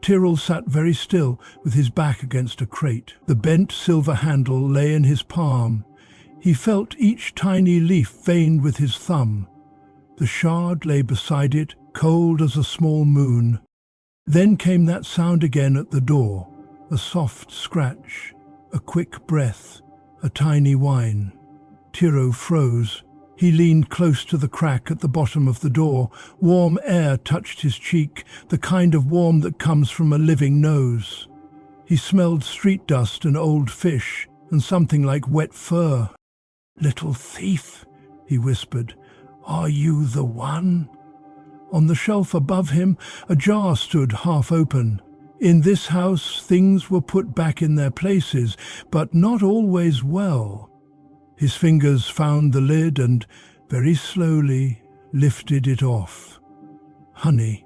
Tyrrell sat very still with his back against a crate. The bent silver handle lay in his palm. He felt each tiny leaf veined with his thumb. The shard lay beside it, cold as a small moon. Then came that sound again at the door, a soft scratch, a quick breath, a tiny whine. Tiro froze. He leaned close to the crack at the bottom of the door. Warm air touched his cheek, the kind of warm that comes from a living nose. He smelled street dust and old fish, and something like wet fur. "Little thief," he whispered, "are you the one?" On the shelf above him, a jar stood half open. In this house, things were put back in their places, but not always well. His fingers found the lid and, very slowly, lifted it off. Honey.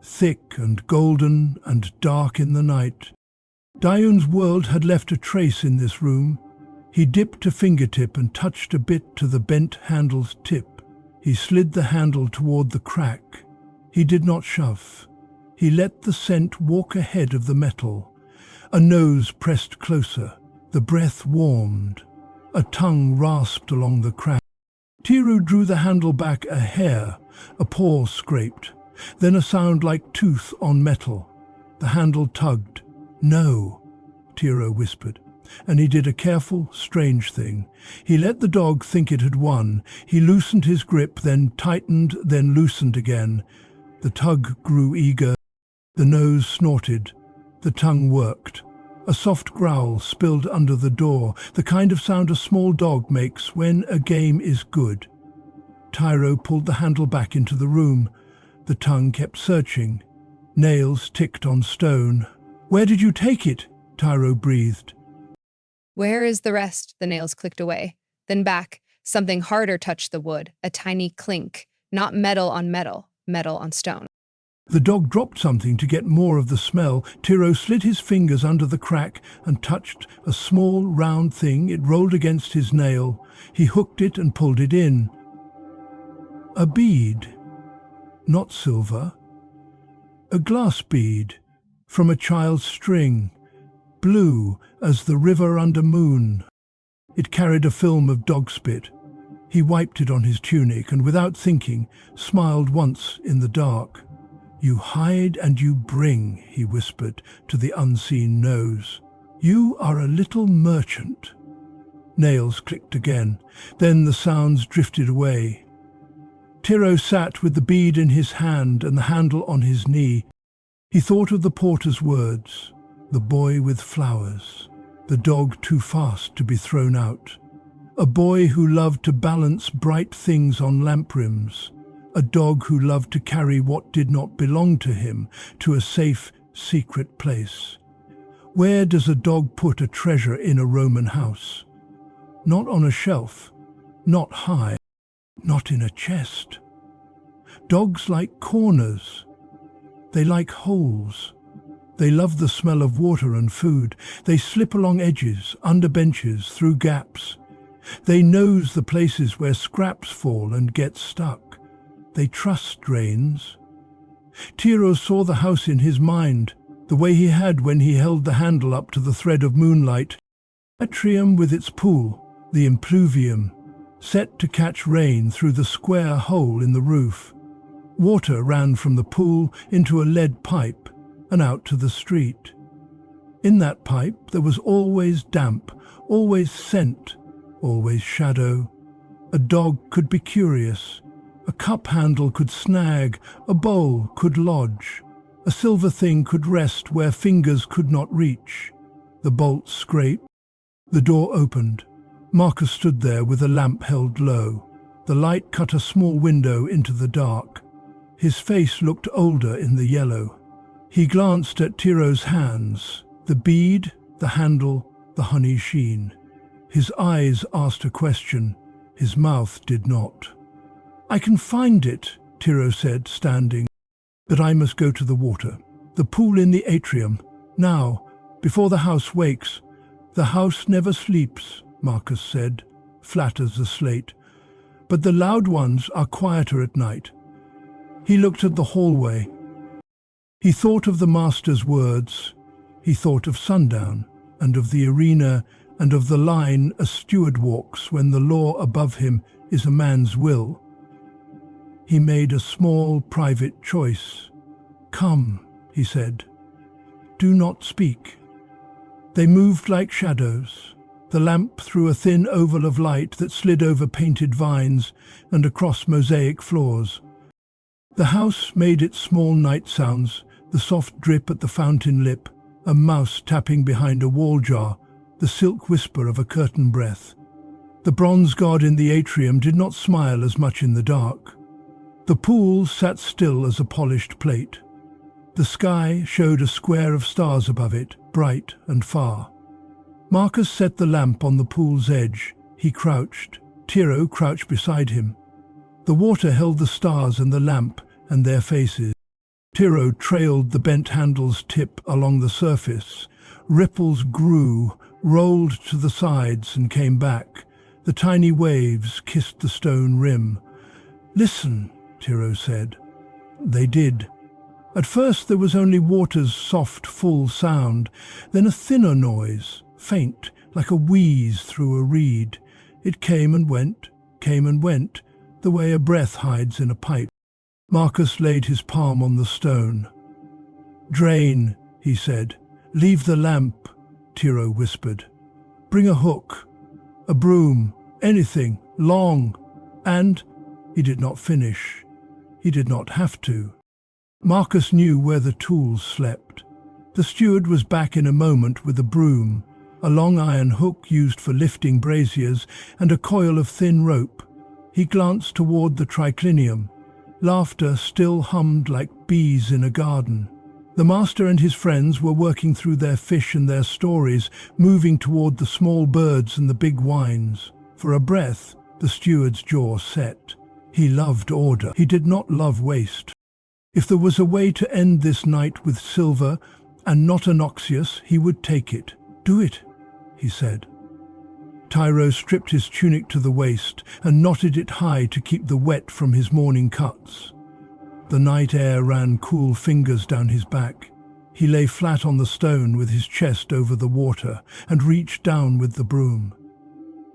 Thick and golden and dark in the night. Dion's world had left a trace in this room. He dipped a fingertip and touched a bit to the bent handle's tip. He slid the handle toward the crack. He did not shove. He let the scent walk ahead of the metal. A nose pressed closer. The breath warmed. A tongue rasped along the crack. Tiro drew the handle back a hair. A paw scraped. Then a sound like tooth on metal. The handle tugged. "No," Tiro whispered. And he did a careful, strange thing. He let the dog think it had won. He loosened his grip, then tightened, then loosened again. The tug grew eager. The nose snorted. The tongue worked. A soft growl spilled under the door, the kind of sound a small dog makes when a game is good. Tyro pulled the handle back into the room. The tongue kept searching. Nails ticked on stone. "Where did you take it?" Tyro breathed. "Where is the rest?" The nails clicked away. Then back. Something harder touched the wood, a tiny clink. Not metal on metal, metal on stone. The dog dropped something to get more of the smell. Tyro slid his fingers under the crack and touched a small, round thing. It rolled against his nail. He hooked it and pulled it in. A bead. Not silver. A glass bead from a child's string, blue as the river under moon. It carried a film of dog spit. He wiped it on his tunic and, without thinking, smiled once in the dark. "You hide and you bring," he whispered to the unseen nose. "You are a little merchant." Nails clicked again. Then the sounds drifted away. Tyro sat with the bead in his hand and the handle on his knee. He thought of the porter's words, the boy with flowers, the dog too fast to be thrown out, a boy who loved to balance bright things on lamp rims, a dog who loved to carry what did not belong to him to a safe, secret place. Where does a dog put a treasure in a Roman house? Not on a shelf, not high, not in a chest. Dogs like corners. They like holes. They love the smell of water and food. They slip along edges, under benches, through gaps. They nose the places where scraps fall and get stuck. They trust drains. Tyro saw the house in his mind, the way he had when he held the handle up to the thread of moonlight. Atrium with its pool, the impluvium, set to catch rain through the square hole in the roof. Water ran from the pool into a lead pipe and out to the street. In that pipe there was always damp, always scent, always shadow. A dog could be curious. A cup handle could snag, a bowl could lodge. A silver thing could rest where fingers could not reach. The bolt scraped. The door opened. Marcus stood there with a lamp held low. The light cut a small window into the dark. His face looked older in the yellow. He glanced at Tyro's hands, the bead, the handle, the honey sheen. His eyes asked a question. His mouth did not. "I can find it," Tyro said, standing. "But I must go to the water. The pool in the atrium. Now, before the house wakes." "The house never sleeps," Marcus said, flat as a slate. "But the loud ones are quieter at night." He looked at the hallway. He thought of the master's words. He thought of sundown, and of the arena, and of the line a steward walks when the law above him is a man's will. He made a small, private choice. "Come," he said. "Do not speak." They moved like shadows. The lamp threw a thin oval of light that slid over painted vines and across mosaic floors. The house made its small night sounds, the soft drip at the fountain lip, a mouse tapping behind a wall jar, the silk whisper of a curtain breath. The bronze god in the atrium did not smile as much in the dark. The pool sat still as a polished plate. The sky showed a square of stars above it, bright and far. Marcus set the lamp on the pool's edge. He crouched. Tyro crouched beside him. The water held the stars and the lamp and their faces. Tyro trailed the bent handle's tip along the surface. Ripples grew, rolled to the sides and came back. The tiny waves kissed the stone rim. "Listen," Tyro said. They did. At first there was only water's soft, full sound, then a thinner noise, faint, like a wheeze through a reed. It came and went, the way a breath hides in a pipe. Marcus laid his palm on the stone. "Drain," he said. "Leave the lamp," Tyro whispered. "Bring a hook, a broom, anything, long." And he did not finish. He did not have to. Marcus knew where the tools slept. The steward was back in a moment with a broom, a long iron hook used for lifting braziers, and a coil of thin rope. He glanced toward the triclinium. Laughter still hummed like bees in a garden. The master and his friends were working through their fish and their stories, moving toward the small birds and the big wines. For a breath, the steward's jaw set. He loved order. He did not love waste. If there was a way to end this night with silver, and not Anoxius, he would take it. "Do it," he said. Tyro stripped his tunic to the waist and knotted it high to keep the wet from his morning cuts. The night air ran cool fingers down his back. He lay flat on the stone with his chest over the water and reached down with the broom.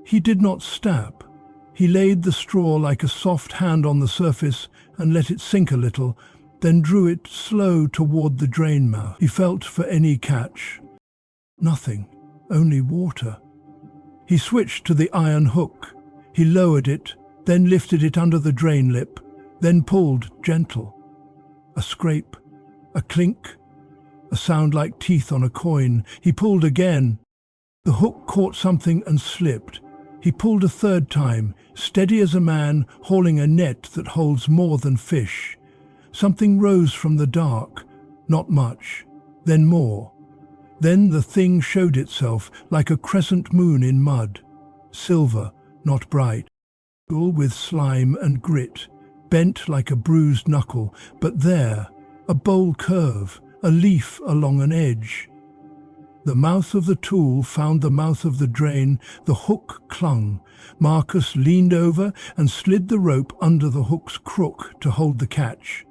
He did not stab. He laid the straw like a soft hand on the surface and let it sink a little, then drew it slow toward the drain mouth. He felt for any catch. Nothing, only water. He switched to the iron hook. He lowered it, then lifted it under the drain lip, then pulled gentle. A scrape, a clink, a sound like teeth on a coin. He pulled again. The hook caught something and slipped. He pulled a third time, steady as a man hauling a net that holds more than fish. Something rose from the dark, not much, then more. Then the thing showed itself like a crescent moon in mud, silver, not bright, with slime and grit, bent like a bruised knuckle, but there, a bold curve, a leaf along an edge. The mouth of the tool found the mouth of the drain, the hook clung. Marcus leaned over and slid the rope under the hook's crook to hold the catch.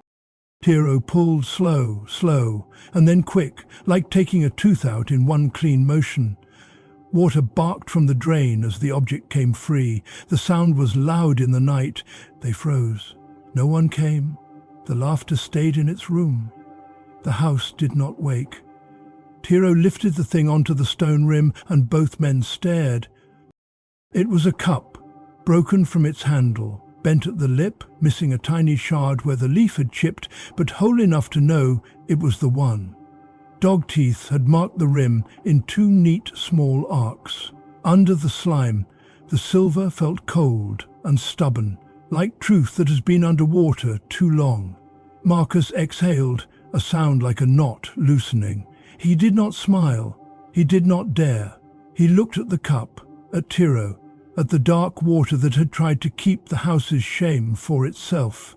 Tiro pulled slow, and then quick, like taking a tooth out in one clean motion. Water barked from the drain as the object came free. The sound was loud in the night. They froze. No one came. The laughter stayed in its room. The house did not wake. Tiro lifted the thing onto the stone rim, and both men stared. It was a cup, broken from its handle, bent at the lip, missing a tiny shard where the leaf had chipped, but whole enough to know it was the one. Dog teeth had marked the rim in two neat small arcs. Under the slime, the silver felt cold and stubborn, like truth that has been under water too long. Marcus exhaled, a sound like a knot loosening. He did not smile. He did not dare. He looked at the cup, at Tiro, at the dark water that had tried to keep the house's shame for itself.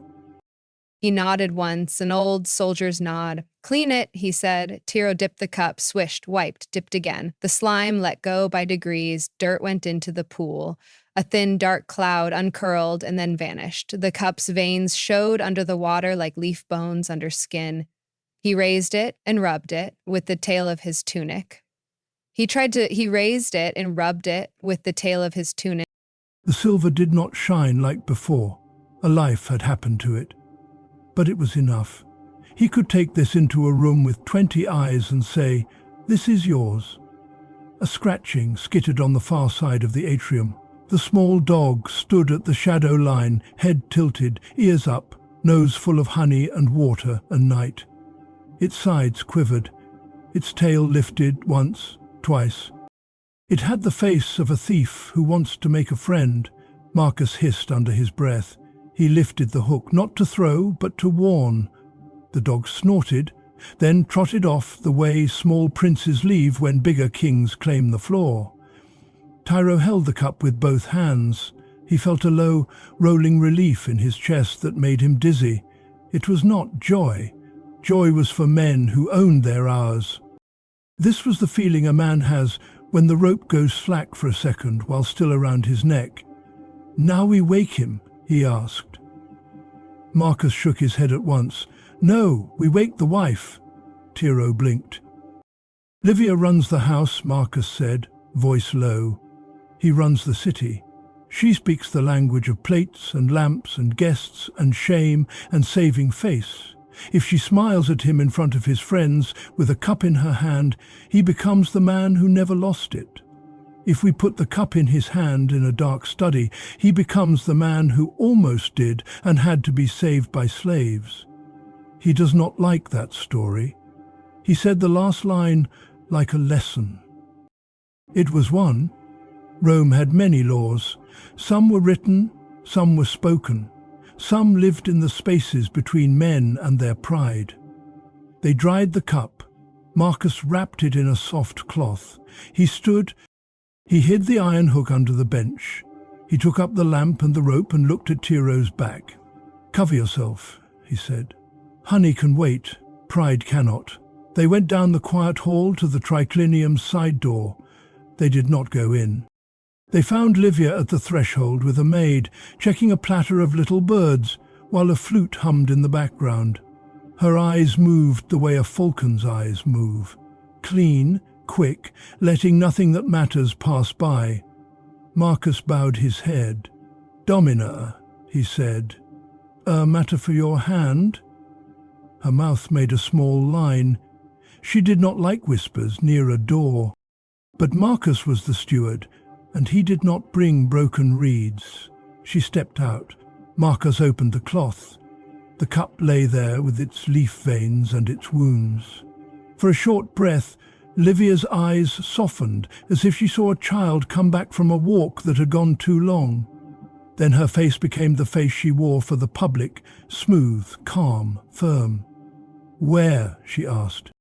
He nodded once, an old soldier's nod. "Clean it," he said. Tiro dipped the cup, swished, wiped, dipped again. The slime let go by degrees. Dirt went into the pool. A thin, dark cloud uncurled and then vanished. The cup's veins showed under the water like leaf bones under skin. He raised it and rubbed it with the tail of his tunic. He raised it and rubbed it with the tail of his tunic. The silver did not shine like before. A life had happened to it. But it was enough. He could take this into a room with 20 eyes and say, "This is yours." A scratching skittered on the far side of the atrium. The small dog stood at the shadow line, head tilted, ears up, nose full of honey and water and night. Its sides quivered. Its tail lifted once, twice. It had the face of a thief who wants to make a friend. Marcus hissed under his breath. He lifted the hook, not to throw, but to warn. The dog snorted, then trotted off the way small princes leave when bigger kings claim the floor. Tiro held the cup with both hands. He felt a low, rolling relief in his chest that made him dizzy. It was not joy. Joy was for men who owned their hours. This was the feeling a man has when the rope goes slack for a second while still around his neck. "Now we wake him?" he asked. Marcus shook his head at once. "No, we wake the wife." Tiro blinked. "Livia runs the house," Marcus said, voice low. "He runs the city. She speaks the language of plates and lamps and guests and shame and saving face. If she smiles at him in front of his friends with a cup in her hand, he becomes the man who never lost it. If we put the cup in his hand in a dark study, he becomes the man who almost did and had to be saved by slaves. He does not like that story. He said the last line like a lesson. It was one. Rome had many laws. Some were written, some were spoken. Some lived in the spaces between men and their pride. They dried the cup. Marcus wrapped it in a soft cloth. He stood. He hid the iron hook under the bench. He took up the lamp and the rope and looked at Tiro's back. "Cover yourself," he said. "Honey can wait. Pride cannot." They went down the quiet hall to the triclinium's side door. They did not go in. They found Livia at the threshold with a maid, checking a platter of little birds, while a flute hummed in the background. Her eyes moved the way a falcon's eyes move. Clean, quick, letting nothing that matters pass by. Marcus bowed his head. "Domina," he said. "A matter for your hand?" Her mouth made a small line. She did not like whispers near a door. But Marcus was the steward, and he did not bring broken reeds. She stepped out. Marcus opened the cloth. The cup lay there with its leaf veins and its wounds. For a short breath, Livia's eyes softened, as if she saw a child come back from a walk that had gone too long. Then her face became the face she wore for the public, smooth, calm, firm. "Where?" she asked.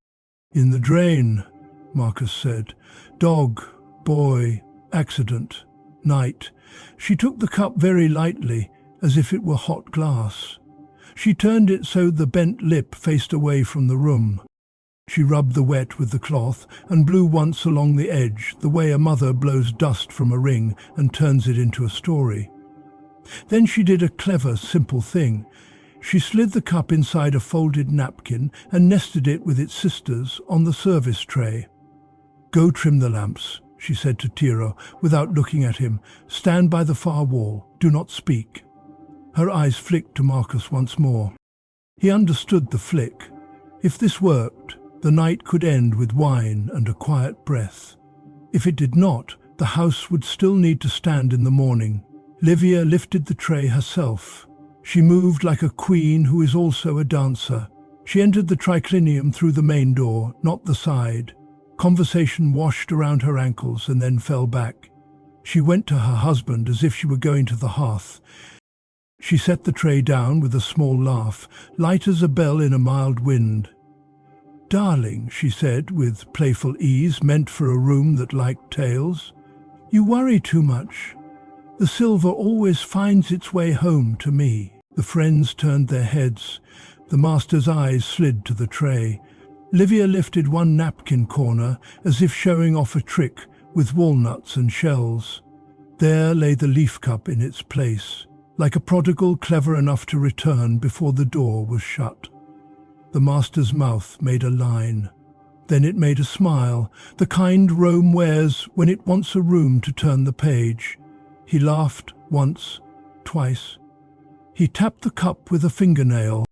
"In the drain," Marcus said. "Dog, boy, accident, night." She took the cup very lightly, as if it were hot glass. She turned it so the bent lip faced away from the room. She rubbed the wet with the cloth and blew once along the edge, the way a mother blows dust from a ring and turns it into a story. Then she did a clever, simple thing. She slid the cup inside a folded napkin and nested it with its sisters on the service tray. "Go trim the lamps," she said to Tiro, without looking at him. "Stand by the far wall. Do not speak." Her eyes flicked to Marcus once more. He understood the flick. If this worked, the night could end with wine and a quiet breath. If it did not, the house would still need to stand in the morning. Livia lifted the tray herself. She moved like a queen who is also a dancer. She entered the triclinium through the main door, not the side. Conversation washed around her ankles and then fell back. She went to her husband as if she were going to the hearth. She set the tray down with a small laugh, light as a bell in a mild wind. "Darling," she said with playful ease meant for a room that liked tales, "you worry too much. The silver always finds its way home to me." The friends turned their heads. The master's eyes slid to the tray. Livia lifted one napkin corner as if showing off a trick with walnuts and shells. There lay the leaf cup in its place, like a prodigal clever enough to return before the door was shut. The master's mouth made a line. Then it made a smile, the kind Rome wears when it wants a room to turn the page. He laughed once, twice. He tapped the cup with a fingernail.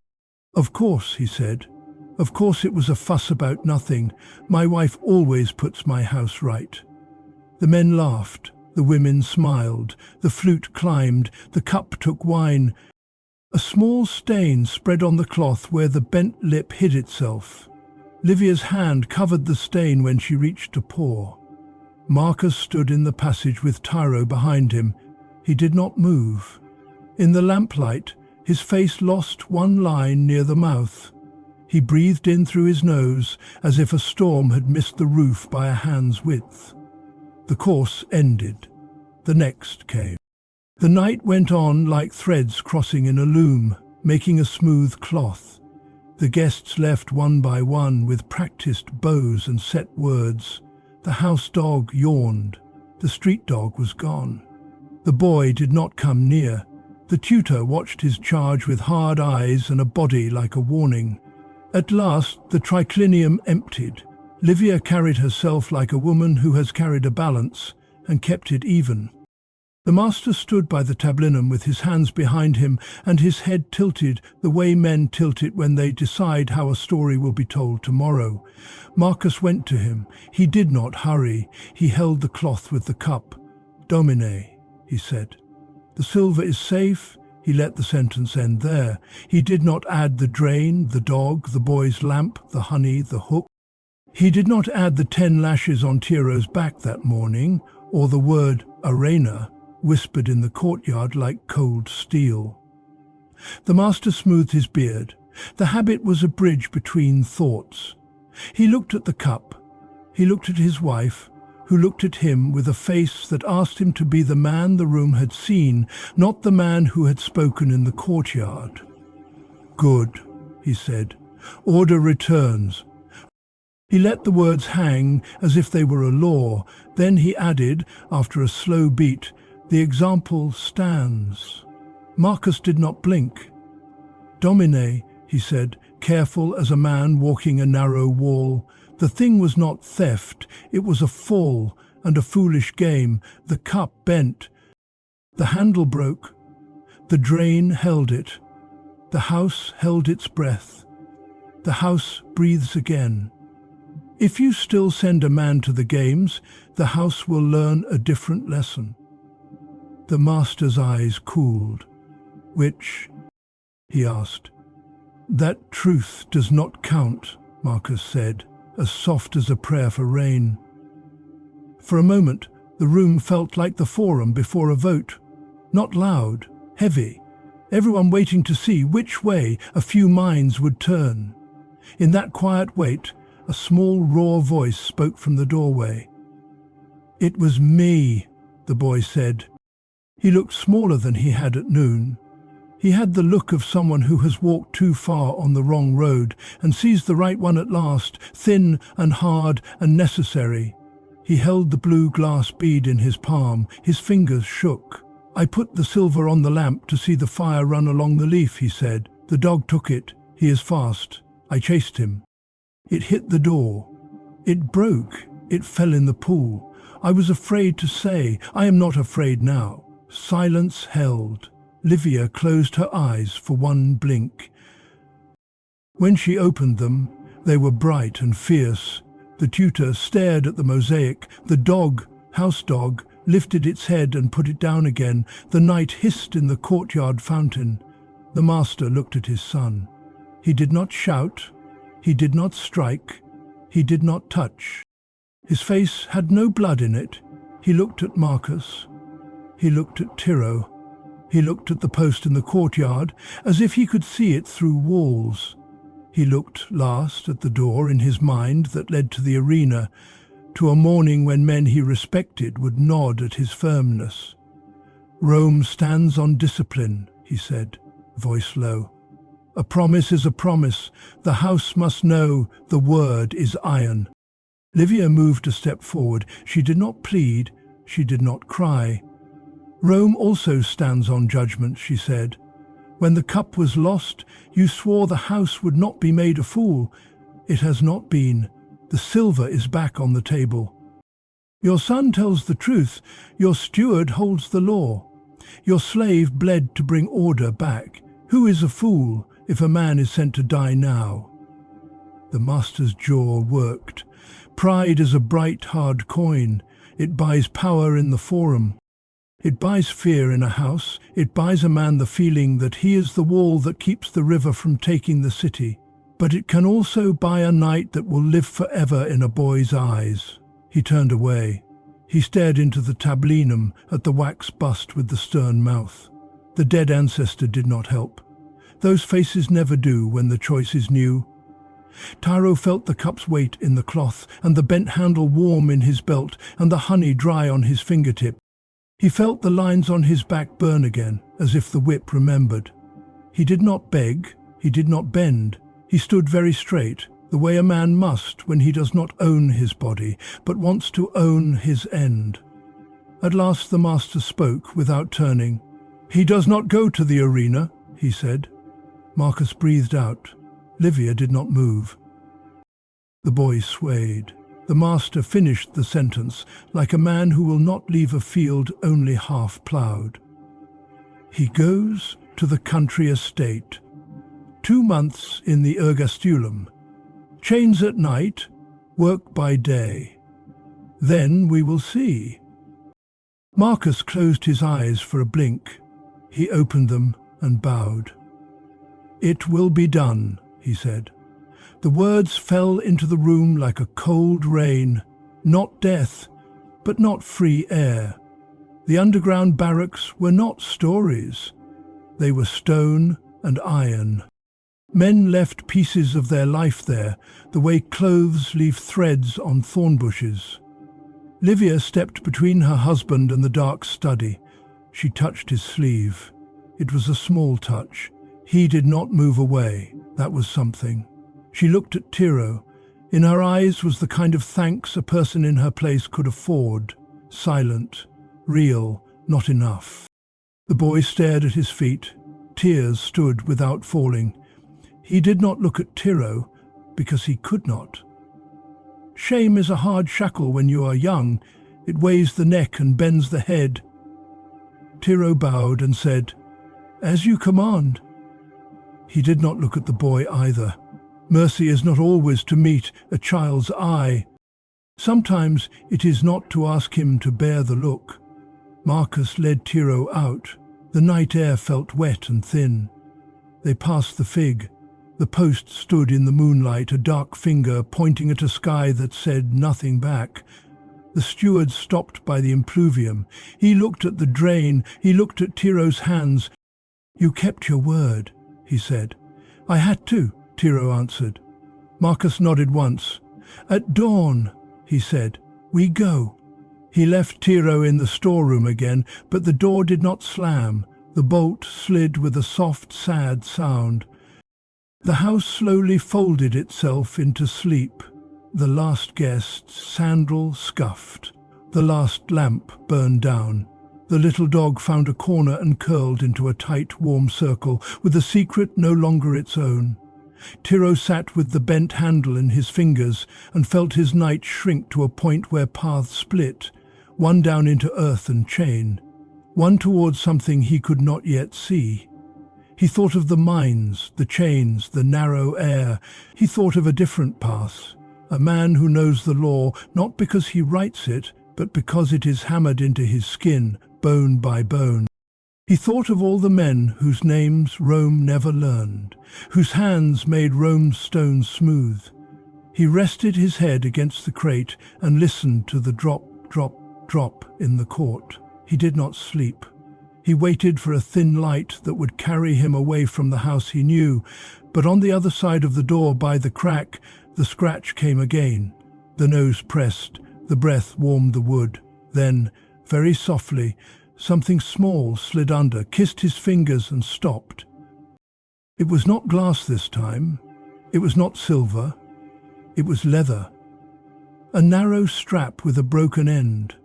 "Of course," he said. "Of course it was a fuss about nothing. My wife always puts my house right." The men laughed. The women smiled. The flute climbed. The cup took wine. A small stain spread on the cloth where the bent lip hid itself. Livia's hand covered the stain when she reached to pour. Marcus stood in the passage with Tiro behind him. He did not move. In the lamplight, his face lost one line near the mouth. He breathed in through his nose as if a storm had missed the roof by a hand's width. The course ended. The next came. The night went on like threads crossing in a loom, making a smooth cloth. The guests left one by one with practiced bows and set words. The house dog yawned. The street dog was gone. The boy did not come near. The tutor watched his charge with hard eyes and a body like a warning. At last, the triclinium emptied. Livia carried herself like a woman who has carried a balance and kept it even. The master stood by the tablinum with his hands behind him and his head tilted the way men tilt it when they decide how a story will be told tomorrow. Marcus went to him. He did not hurry. He held the cloth with the cup. "Domine," he said. "The silver is safe." He let the sentence end there. He did not add the drain, the dog, the boy's lamp, the honey, the hook. He did not add the 10 lashes on Tiro's back that morning, or the word arena whispered in the courtyard like cold steel. The master smoothed his beard. The habit was a bridge between thoughts. He looked at the cup. He looked at his wife, who looked at him with a face that asked him to be the man the room had seen, not the man who had spoken in the courtyard. "Good," he said. "Order returns." He let the words hang as if they were a law. Then he added, after a slow beat, "The example stands." Marcus did not blink. "Domine," he said, careful as a man walking a narrow wall. The thing was not theft, it was a fall and a foolish game. The cup bent. The handle broke. The drain held it. The house held its breath. The house breathes again. If you still send a man to the games, the house will learn a different lesson. The master's eyes cooled. "Which?" he asked. "That truth does not count," Marcus said, as soft as a prayer for rain. For a moment, the room felt like the forum before a vote. Not loud, heavy, everyone waiting to see which way a few minds would turn. In that quiet wait, a small, raw voice spoke from the doorway. "It was me," the boy said. He looked smaller than he had at noon. He had the look of someone who has walked too far on the wrong road and sees the right one at last, thin and hard and necessary. He held the blue glass bead in his palm. His fingers shook. "I put the silver on the lamp to see the fire run along the leaf," he said. "The dog took it. He is fast. I chased him. It hit the door. It broke. It fell in the pool. I was afraid to say. I am not afraid now." Silence held. Livia closed her eyes for one blink. When she opened them, they were bright and fierce. The tutor stared at the mosaic. The dog, house dog, lifted its head and put it down again. The night hissed in the courtyard fountain. The master looked at his son. He did not shout. He did not strike. He did not touch. His face had no blood in it. He looked at Marcus. He looked at Tiro. He looked at the post in the courtyard, as if he could see it through walls. He looked last at the door in his mind that led to the arena, to a morning when men he respected would nod at his firmness. "Rome stands on discipline," he said, voice low. "A promise is a promise. The house must know the word is iron." Livia moved a step forward. She did not plead. She did not cry. "Rome also stands on judgment," she said. "When the cup was lost, you swore the house would not be made a fool. It has not been. The silver is back on the table. Your son tells the truth. Your steward holds the law. Your slave bled to bring order back. Who is a fool if a man is sent to die now?" The master's jaw worked. Pride is a bright, hard coin. It buys power in the forum. It buys fear in a house. It buys a man the feeling that he is the wall that keeps the river from taking the city. But it can also buy a night that will live forever in a boy's eyes. He turned away. He stared into the tablinum at the wax bust with the stern mouth. The dead ancestor did not help. Those faces never do when the choice is new. Tiro felt the cup's weight in the cloth, and the bent handle warm in his belt, and the honey dry on his fingertip. He felt the lines on his back burn again, as if the whip remembered. He did not beg, he did not bend. He stood very straight, the way a man must when he does not own his body, but wants to own his end. At last the master spoke without turning. "He does not go to the arena," he said. Marcus breathed out. Livia did not move. The boy swayed. The master finished the sentence like a man who will not leave a field only half ploughed. "He goes to the country estate. 2 months in the ergastulum. Chains at night, work by day. Then we will see." Marcus closed his eyes for a blink. He opened them and bowed. "It will be done," he said. The words fell into the room like a cold rain. Not death, but not free air. The underground barracks were not stories. They were stone and iron. Men left pieces of their life there, the way clothes leave threads on thorn bushes. Livia stepped between her husband and the dark study. She touched his sleeve. It was a small touch. He did not move away. That was something. She looked at Tiro. In her eyes was the kind of thanks a person in her place could afford. Silent, real, not enough. The boy stared at his feet. Tears stood without falling. He did not look at Tiro because he could not. Shame is a hard shackle when you are young. It weighs the neck and bends the head. Tiro bowed and said, "As you command." He did not look at the boy either. Mercy is not always to meet a child's eye. Sometimes it is not to ask him to bear the look. Marcus led Tiro out. The night air felt wet and thin. They passed the fig. The post stood in the moonlight, a dark finger pointing at a sky that said nothing back. The steward stopped by the impluvium. He looked at the drain. He looked at Tiro's hands. "You kept your word," he said. "I had to," Tiro answered. Marcus nodded once. "At dawn," he said, "we go." He left Tiro in the storeroom again, but the door did not slam. The bolt slid with a soft, sad sound. The house slowly folded itself into sleep. The last guest's sandal scuffed. The last lamp burned down. The little dog found a corner and curled into a tight, warm circle, with a secret no longer its own. Tiro sat with the bent handle in his fingers and felt his night shrink to a point where paths split, one down into earth and chain, one towards something he could not yet see. He thought of the mines, the chains, the narrow air. He thought of a different path, a man who knows the law not because he writes it, but because it is hammered into his skin, bone by bone. He thought of all the men whose names Rome never learned, whose hands made Rome's stones smooth. He rested his head against the crate and listened to the drop, drop, drop in the court. He did not sleep. He waited for a thin light that would carry him away from the house he knew, but on the other side of the door by the crack, the scratch came again. The nose pressed, the breath warmed the wood. Then, very softly, something small slid under, kissed his fingers and stopped. It was not glass this time. It was not silver. It was leather. A narrow strap with a broken end.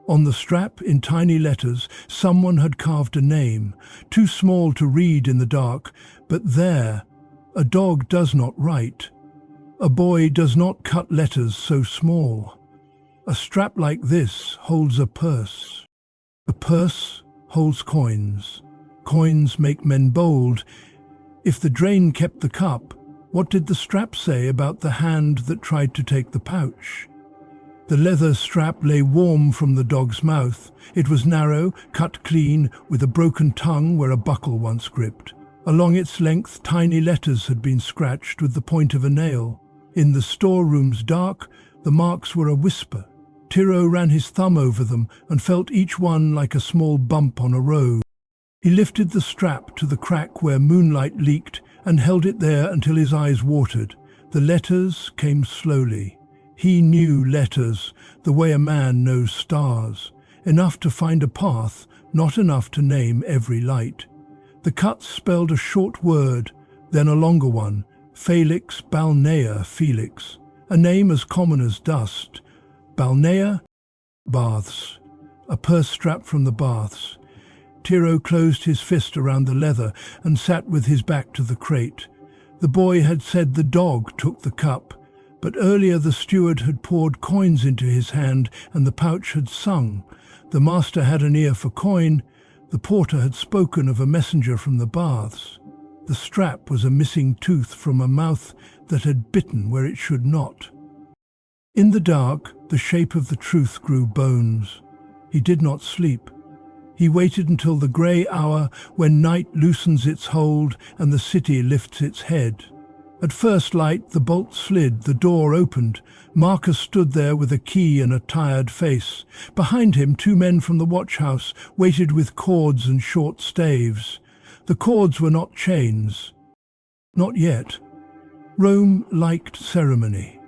On the strap, in tiny letters, someone had carved a name, too small to read in the dark, but there, a dog does not write. A boy does not cut letters so small. A strap like this holds a purse. A purse holds coins. Coins make men bold. If the drain kept the cup, what did the strap say about the hand that tried to take the pouch? The leather strap lay warm from the dog's mouth. It was narrow, cut clean, with a broken tongue where a buckle once gripped. Along its length, tiny letters had been scratched with the point of a nail. In the storeroom's dark, the marks were a whisper. Tiro ran his thumb over them and felt each one like a small bump on a road. He lifted the strap to the crack where moonlight leaked and held it there until his eyes watered. The letters came slowly. He knew letters, the way a man knows stars, enough to find a path, not enough to name every light. The cuts spelled a short word, then a longer one, Felix Balnea Felix, a name as common as dust. Balnea, baths, a purse strap from the baths. Tiro closed his fist around the leather and sat with his back to the crate. The boy had said the dog took the cup, but earlier the steward had poured coins into his hand and the pouch had sung. The master had an ear for coin. The porter had spoken of a messenger from the baths. The strap was a missing tooth from a mouth that had bitten where it should not. In the dark, the shape of the truth grew bones. He did not sleep. He waited until the grey hour when night loosens its hold and the city lifts its head. At first light, the bolt slid, the door opened. Marcus stood there with a key and a tired face. Behind him, 2 men from the watchhouse waited with cords and short staves. The cords were not chains. Not yet. Rome liked ceremony.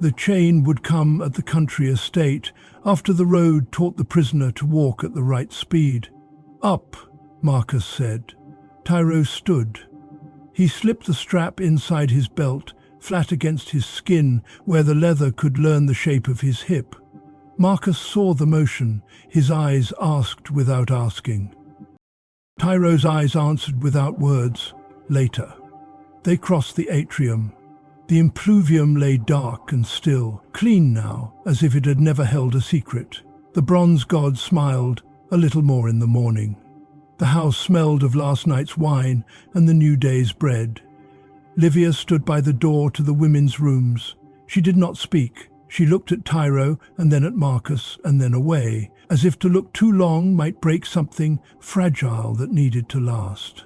The chain would come at the country estate, after the road taught the prisoner to walk at the right speed. Up, Marcus said. Tyro stood. He slipped the strap inside his belt, flat against his skin, where the leather could learn the shape of his hip. Marcus saw the motion. His eyes asked without asking. Tyro's eyes answered without words. Later. They crossed the atrium. The impluvium lay dark and still, clean now, as if it had never held a secret. The bronze god smiled, a little more in the morning. The house smelled of last night's wine and the new day's bread. Livia stood by the door to the women's rooms. She did not speak. She looked at Tyro and then at Marcus and then away, as if to look too long might break something fragile that needed to last.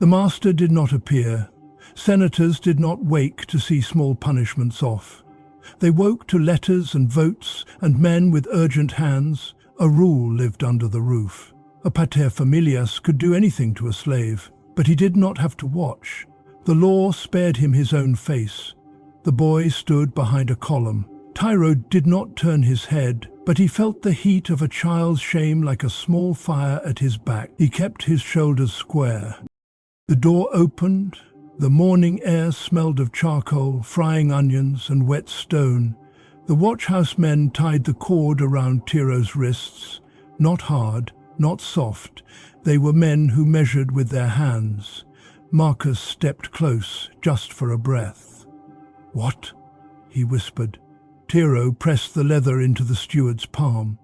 The master did not appear. Senators did not wake to see small punishments off. They woke to letters and votes and men with urgent hands. A rule lived under the roof. A paterfamilias could do anything to a slave, but he did not have to watch. The law spared him his own face. The boy stood behind a column. Tyro did not turn his head, but he felt the heat of a child's shame like a small fire at his back. He kept his shoulders square. The door opened. The morning air smelled of charcoal, frying onions, and wet stone. The watchhouse men tied the cord around Tyro's wrists. Not hard, not soft. They were men who measured with their hands. Marcus stepped close, just for a breath. "What?" he whispered. Tyro pressed the leather into the steward's palm.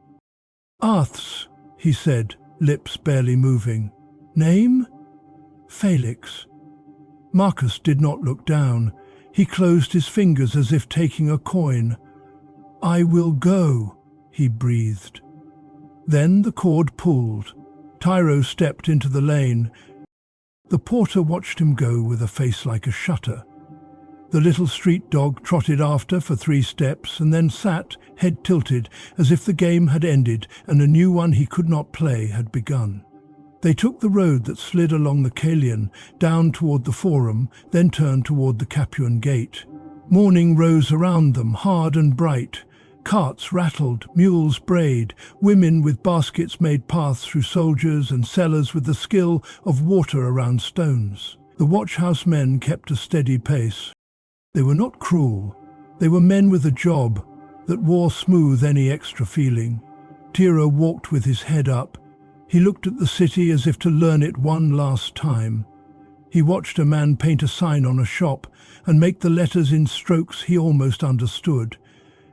"Arths," he said, lips barely moving. "Name?" "Felix." Marcus did not look down. He closed his fingers as if taking a coin. "I will go," he breathed. Then the cord pulled. Tyro stepped into the lane. The porter watched him go with a face like a shutter. The little street dog trotted after for 3 steps and then sat, head tilted, as if the game had ended and a new one he could not play had begun. They took the road that slid along the Caelian, down toward the Forum, then turned toward the Capuan Gate. Morning rose around them, hard and bright. Carts rattled, mules brayed, women with baskets made paths through soldiers and sellers with the skill of water around stones. The watchhouse men kept a steady pace. They were not cruel. They were men with a job that wore smooth any extra feeling. Tyro walked with his head up. He looked at the city as if to learn it one last time. He watched a man paint a sign on a shop and make the letters in strokes he almost understood.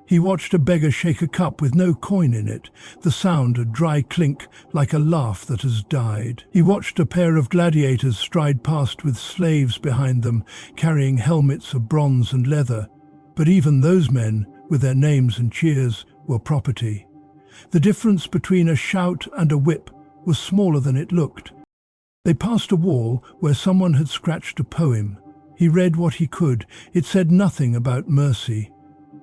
He watched a beggar shake a cup with no coin in it, the sound a dry clink like a laugh that has died. He watched a pair of gladiators stride past with slaves behind them, carrying helmets of bronze and leather. But even those men, with their names and cheers, were property. The difference between a shout and a whip was smaller than it looked. They passed a wall where someone had scratched a poem. He read what he could. It said nothing about mercy.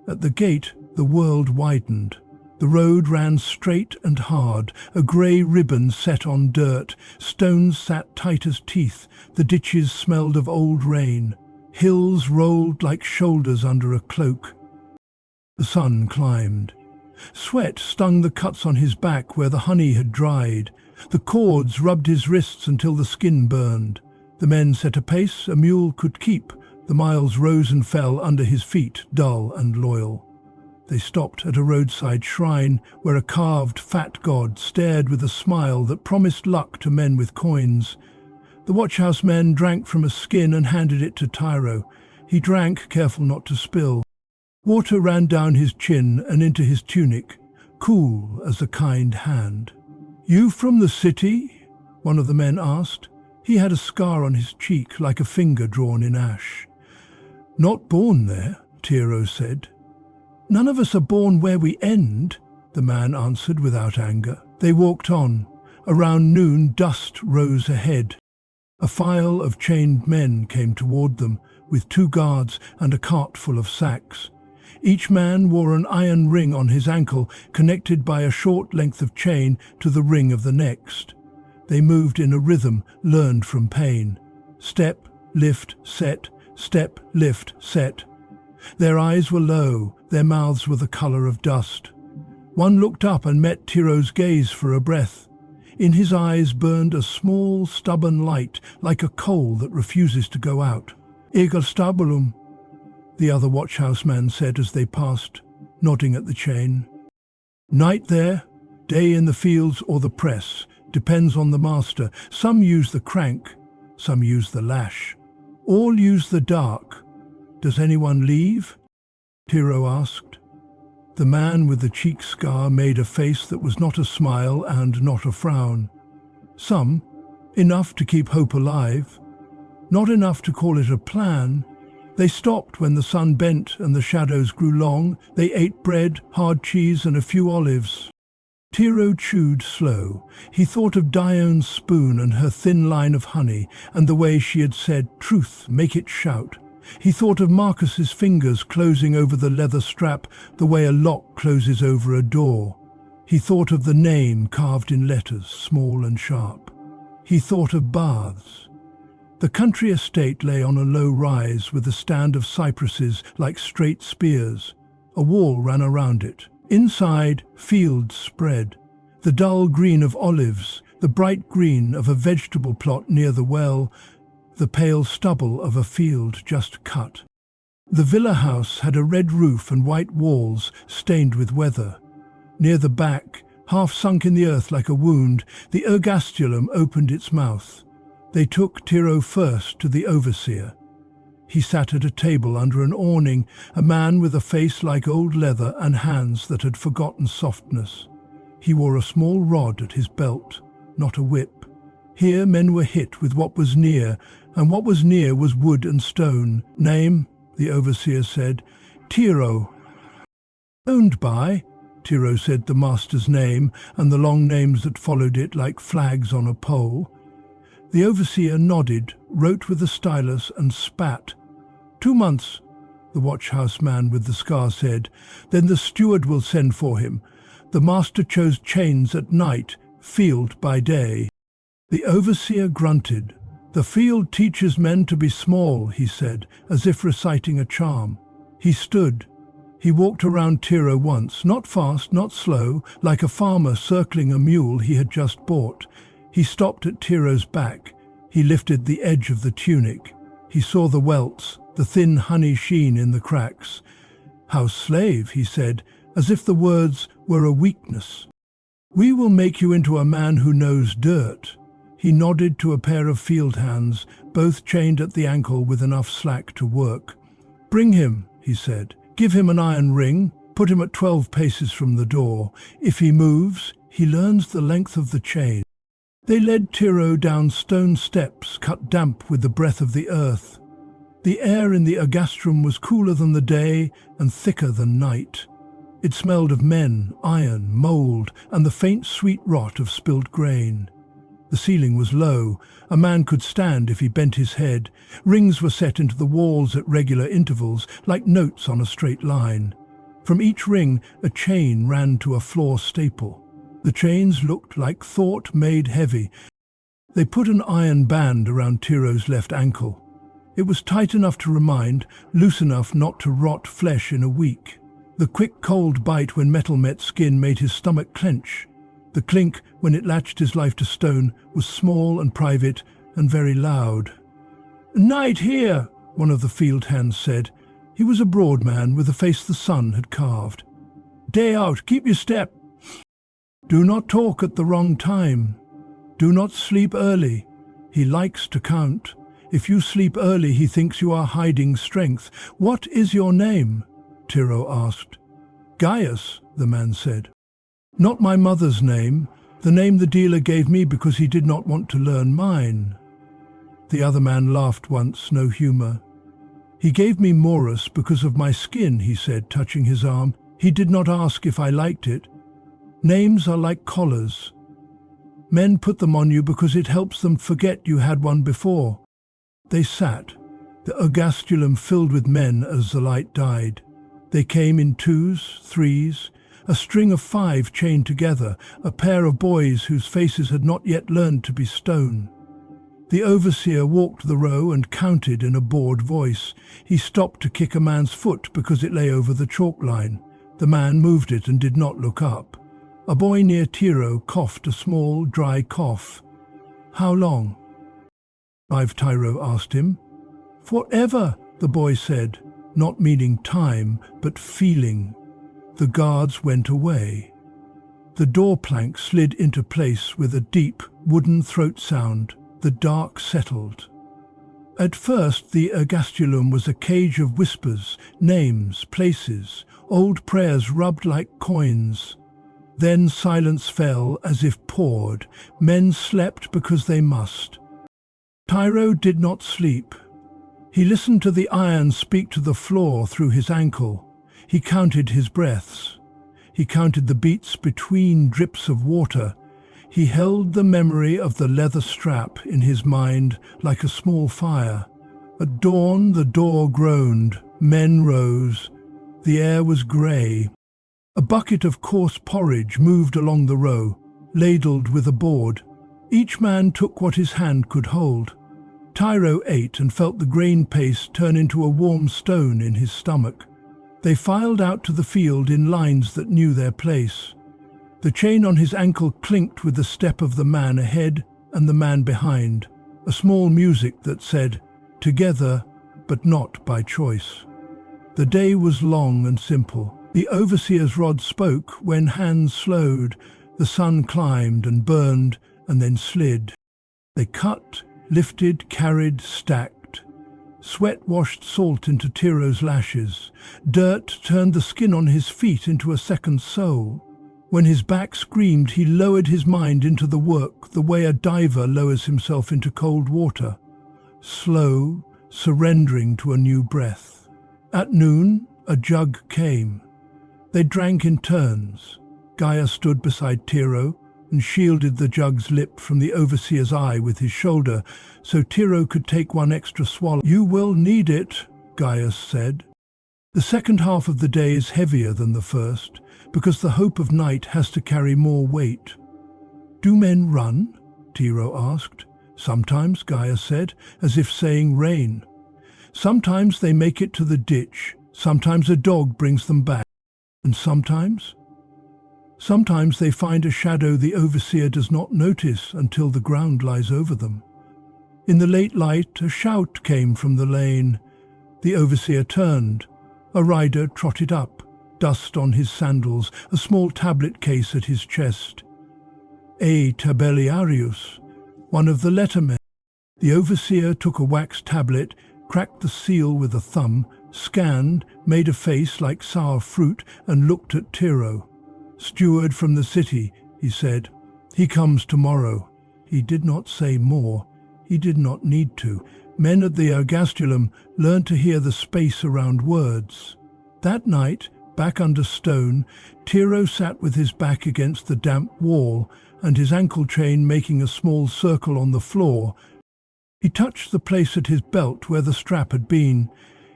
At the gate, the world widened. The road ran straight and hard, a grey ribbon set on dirt. Stones sat tight as teeth. The ditches smelled of old rain. Hills rolled like shoulders under a cloak. The sun climbed. Sweat stung the cuts on his back where the honey had dried. The cords rubbed his wrists until the skin burned. The men set a pace a mule could keep. The miles rose and fell under his feet, dull and loyal. They stopped at a roadside shrine where a carved fat god stared with a smile that promised luck to men with coins. The watchhouse men drank from a skin and handed it to Tyro. He drank, careful not to spill. Water ran down his chin and into his tunic, cool as a kind hand. "You from the city?" one of the men asked. He had a scar on his cheek like a finger drawn in ash. "Not born there," Tyro said. "None of us are born where we end," the man answered without anger. They walked on. Around noon, dust rose ahead. A file of chained men came toward them. with 2 guards and a cart full of sacks. Each man wore an iron ring on his ankle, connected by a short length of chain to the ring of the next. They moved in a rhythm learned from pain. Step, lift, set, step, lift, set. Their eyes were low, their mouths were the color of dust. One looked up and met Tiro's gaze for a breath. In his eyes burned a small, stubborn light, like a coal that refuses to go out. "Eagle stabulum," the other watchhouse man said as they passed, nodding at the chain. "Night there, day in the fields or the press, depends on the master. Some use the crank, some use the lash. All use the dark. Does anyone leave?" Tiro asked. The man with the cheek scar made a face that was not a smile and not a frown. "Some, enough to keep hope alive. Not enough to call it a plan. They stopped when the sun bent and the shadows grew long. They ate bread, hard cheese and a few olives." Tiro chewed slow. He thought of Dion's spoon and her thin line of honey, and the way she had said, "Truth, make it shout." He thought of Marcus's fingers closing over the leather strap, the way a lock closes over a door. He thought of the name carved in letters, small and sharp. He thought of baths. The country estate lay on a low rise with a stand of cypresses like straight spears. A wall ran around it. Inside, fields spread. The dull green of olives, the bright green of a vegetable plot near the well, the pale stubble of a field just cut. The villa house had a red roof and white walls stained with weather. Near the back, half sunk in the earth like a wound, the ergastulum opened its mouth. They took Tiro first to the overseer. He sat at a table under an awning, a man with a face like old leather and hands that had forgotten softness. He wore a small rod at his belt, not a whip. Here men were hit with what was near, and what was near was wood and stone. "Name," the overseer said. "Tiro." "Owned by?" Tiro said the master's name and the long names that followed it like flags on a pole. The overseer nodded, wrote with a stylus and spat. "2 months, the watchhouse man with the scar said. "Then the steward will send for him. The master chose chains at night, field by day." The overseer grunted. "The field teaches men to be small," he said, as if reciting a charm. He stood. He walked around Tiro once, not fast, not slow, like a farmer circling a mule he had just bought. He stopped at Tiro's back. He lifted the edge of the tunic. He saw the welts, the thin honey sheen in the cracks. "House slave," he said, as if the words were a weakness. "We will make you into a man who knows dirt." He nodded to a pair of field hands, both chained at the ankle with enough slack to work. "Bring him," he said. "Give him an iron ring. Put him at 12 paces from the door. If he moves, he learns the length of the chain." They led Tiro down stone steps cut damp with the breath of the earth. The air in the ergastrum was cooler than the day and thicker than night. It smelled of men, iron, mould, and the faint sweet rot of spilt grain. The ceiling was low. A man could stand if he bent his head. Rings were set into the walls at regular intervals, like notes on a straight line. From each ring, a chain ran to a floor staple. The chains looked like thought made heavy. They put an iron band around Tiro's left ankle. It was tight enough to remind, loose enough not to rot flesh in a week. The quick cold bite when metal met skin made his stomach clench. The clink, when it latched his life to stone, was small and private and very loud. "Night here," one of the field hands said. He was a broad man with a face the sun had carved. "Day out, keep your step. Do not talk at the wrong time. Do not sleep early. He likes to count. If you sleep early, he thinks you are hiding strength. What is your name?" Tiro asked. "Gaius," the man said. "Not my mother's name, the name the dealer gave me because he did not want to learn mine." The other man laughed once, no humor. "He gave me Morus because of my skin," he said, touching his arm. "He did not ask if I liked it. Names are like collars. Men put them on you because it helps them forget you had one before." They sat. the ergastulum filled with men as the light died. They came in twos, threes, a string of 5 chained together, a pair of boys whose faces had not yet learned to be stone. The overseer walked the row and counted in a bored voice. He stopped to kick a man's foot because it lay over the chalk line. The man moved it and did not look up. A boy near Tiro coughed a small, dry cough. "How long?" Tyro asked him. "Forever," the boy said, not meaning time, but feeling. The guards went away. The door plank slid into place with a deep, wooden throat sound. The dark settled. At first, the ergastulum was a cage of whispers, names, places, old prayers rubbed like coins. Then silence fell as if poured. Men slept because they must. Tyro did not sleep. He listened to the iron speak to the floor through his ankle. He counted his breaths. He counted the beats between drips of water. He held the memory of the leather strap in his mind like a small fire. At dawn the door groaned. Men rose. The air was grey. A bucket of coarse porridge moved along the row, ladled with a board. Each man took what his hand could hold. Tyro ate and felt the grain paste turn into a warm stone in his stomach. They filed out to the field in lines that knew their place. The chain on his ankle clinked with the step of the man ahead and the man behind, a small music that said, "Together, but not by choice." The day was long and simple. The overseer's rod spoke when hands slowed. The sun climbed and burned and then slid. They cut, lifted, carried, stacked. Sweat washed salt into Tiro's lashes. Dirt turned the skin on his feet into a second soul. When his back screamed, he lowered his mind into the work the way a diver lowers himself into cold water. Slow, surrendering to a new breath. At noon, a jug came. They drank in turns. Gaia stood beside Tiro and shielded the jug's lip from the overseer's eye with his shoulder, so Tiro could take one extra swallow. "You will need it," Gaia said. The second half of the day is heavier than the first, because the hope of night has to carry more weight. "Do men run?" Tiro asked. "Sometimes," Gaia said, as if saying rain. "Sometimes they make it to the ditch. Sometimes a dog brings them back. And sometimes they find a shadow the overseer does not notice until the ground lies over them." In the late light, a shout came from the lane. The overseer turned. A rider trotted up, dust on his sandals, a small tablet case at his chest. "A tabelliarius," one of the lettermen. The overseer took a wax tablet, cracked the seal with a thumb, scanned, made a face like sour fruit, and looked at Tiro. "Steward from the city," he said. "He comes tomorrow." He did not say more. He did not need to. Men at the ergastulum learned to hear the space around words. That night, back under stone, Tiro sat with his back against the damp wall and his ankle chain making a small circle on the floor. He touched the place at his belt where the strap had been.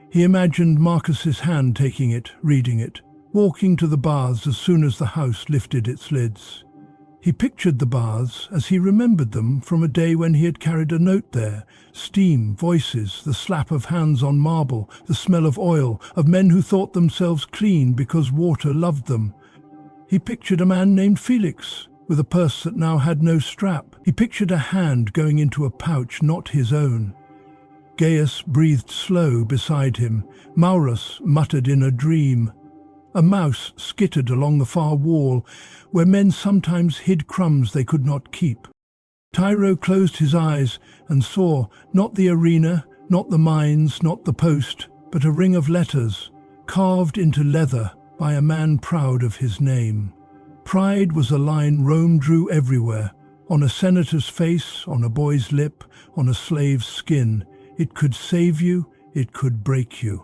He imagined Marcus's hand taking it, reading it, walking to the baths as soon as the house lifted its lids. He pictured the baths as he remembered them from a day when he had carried a note there. Steam, voices, the slap of hands on marble, the smell of oil, of men who thought themselves clean because water loved them. He pictured a man named Felix, with a purse that now had no strap. He pictured a hand going into a pouch not his own. Gaius breathed slow beside him. Maurus muttered in a dream. A mouse skittered along the far wall, where men sometimes hid crumbs they could not keep. Tyro closed his eyes and saw not the arena, not the mines, not the post, but a ring of letters, carved into leather by a man proud of his name. Pride was a line Rome drew everywhere, on a senator's face, on a boy's lip, on a slave's skin. It could save you, it could break you.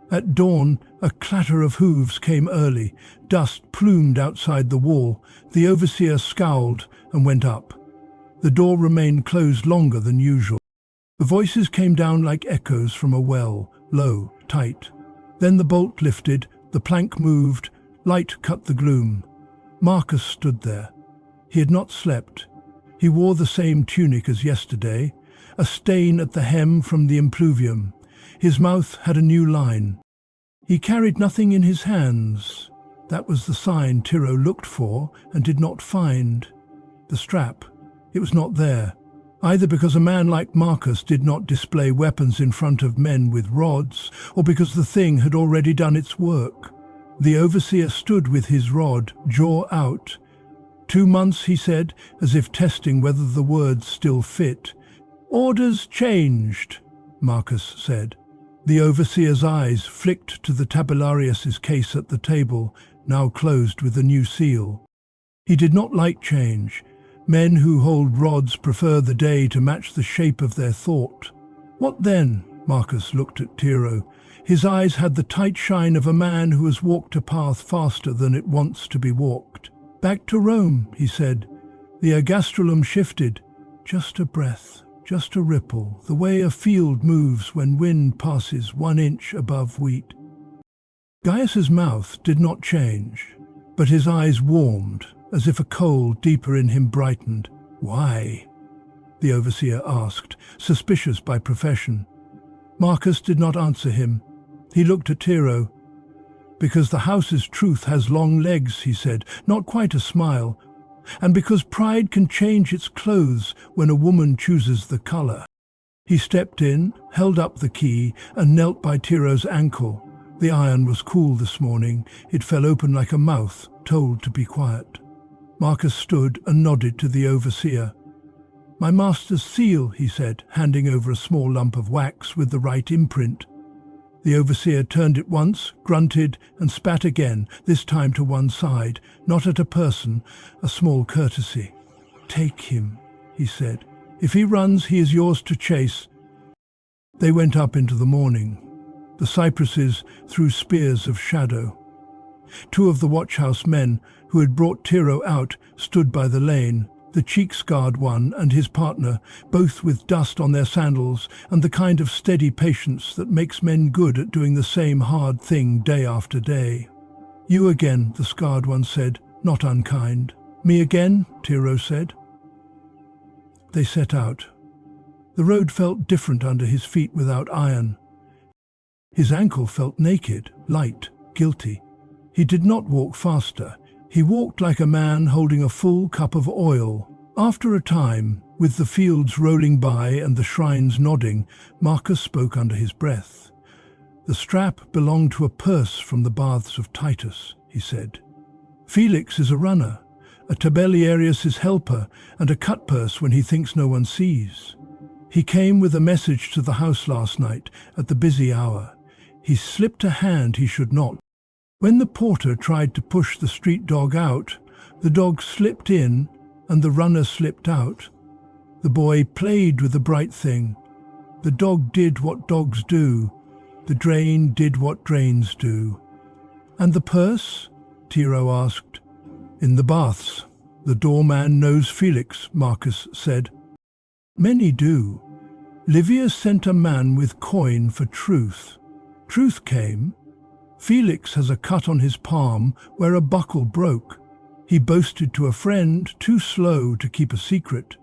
At dawn, a clatter of hooves came early. Dust plumed outside the wall. The overseer scowled and went up. The door remained closed longer than usual. The voices came down like echoes from a well, low, tight. Then the bolt lifted, the plank moved, light cut the gloom. Marcus stood there. He had not slept. He wore the same tunic as yesterday, a stain at the hem from the impluvium. His mouth had a new line. He carried nothing in his hands. That was the sign Tiro looked for and did not find. The strap. It was not there, either because a man like Marcus did not display weapons in front of men with rods, or because the thing had already done its work. The overseer stood with his rod, jaw out. 2 months, he said, as if testing whether the words still fit. Orders changed, Marcus said. The overseer's eyes flicked to the tabularius's case at the table, now closed with a new seal. He did not like change. Men who hold rods prefer the day to match the shape of their thought. What then? Marcus looked at Tiro. His eyes had the tight shine of a man who has walked a path faster than it wants to be walked. Back to Rome, he said. The ergastrulum shifted. Just a breath, just a ripple, the way a field moves when wind passes 1 inch above wheat. Gaius's mouth did not change, but his eyes warmed, as if a coal deeper in him brightened. Why? The overseer asked, suspicious by profession. Marcus did not answer him. He looked at Tiro. Because the house's truth has long legs, he said, not quite a smile, and because pride can change its clothes when a woman chooses the color. He stepped in, held up the key, and knelt by Tiro's ankle. The iron was cool this morning. It fell open like a mouth, told to be quiet. Marcus stood and nodded to the overseer. My master's seal, he said, handing over a small lump of wax with the right imprint. The overseer turned it once, grunted, and spat again, this time to one side, not at a person, a small courtesy. Take him, he said. If he runs, he is yours to chase. They went up into the morning. The cypresses threw spears of shadow. 2 of the watchhouse men, who had brought Tiro out, stood by the lane, the cheek-scarred one and his partner, both with dust on their sandals and the kind of steady patience that makes men good at doing the same hard thing day after day. You again, the scarred one said, not unkind. Me again, Tiro said. They set out. The road felt different under his feet without iron. His ankle felt naked, light, guilty. He did not walk faster. He walked like a man holding a full cup of oil. After a time, with the fields rolling by and the shrines nodding, Marcus spoke under his breath. The strap belonged to a purse from the baths of Titus, he said. Felix is a runner, a Tabellarius's helper, and a cut-purse when he thinks no one sees. He came with a message to the house last night, at the busy hour. He slipped a hand he should not. When the porter tried to push the street dog out, the dog slipped in and the runner slipped out. The boy played with the bright thing. The dog did what dogs do. The drain did what drains do. And the purse? Tiro asked. In the baths. The doorman knows Felix, Marcus said. Many do. Livius sent a man with coin for truth. Truth came. Felix has a cut on his palm where a buckle broke. He boasted to a friend, too slow to keep a secret.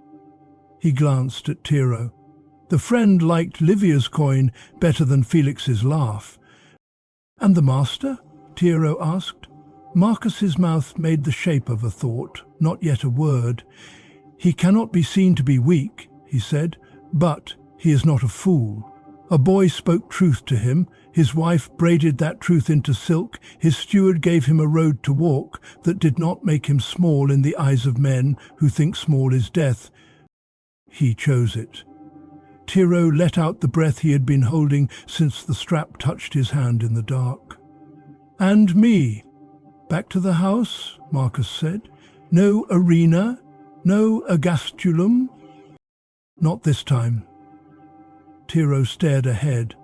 He glanced at Tiro. The friend liked Livia's coin better than Felix's laugh. And the master? Tiro asked. Marcus's mouth made the shape of a thought, not yet a word. He cannot be seen to be weak, he said, but he is not a fool. A boy spoke truth to him. His wife braided that truth into silk. His steward gave him a road to walk that did not make him small in the eyes of men who think small is death. He chose it. Tiro let out the breath he had been holding since the strap touched his hand in the dark. And me. Back to the house, Marcus said. No arena, no ergastulum. Not this time. Tiro stared ahead.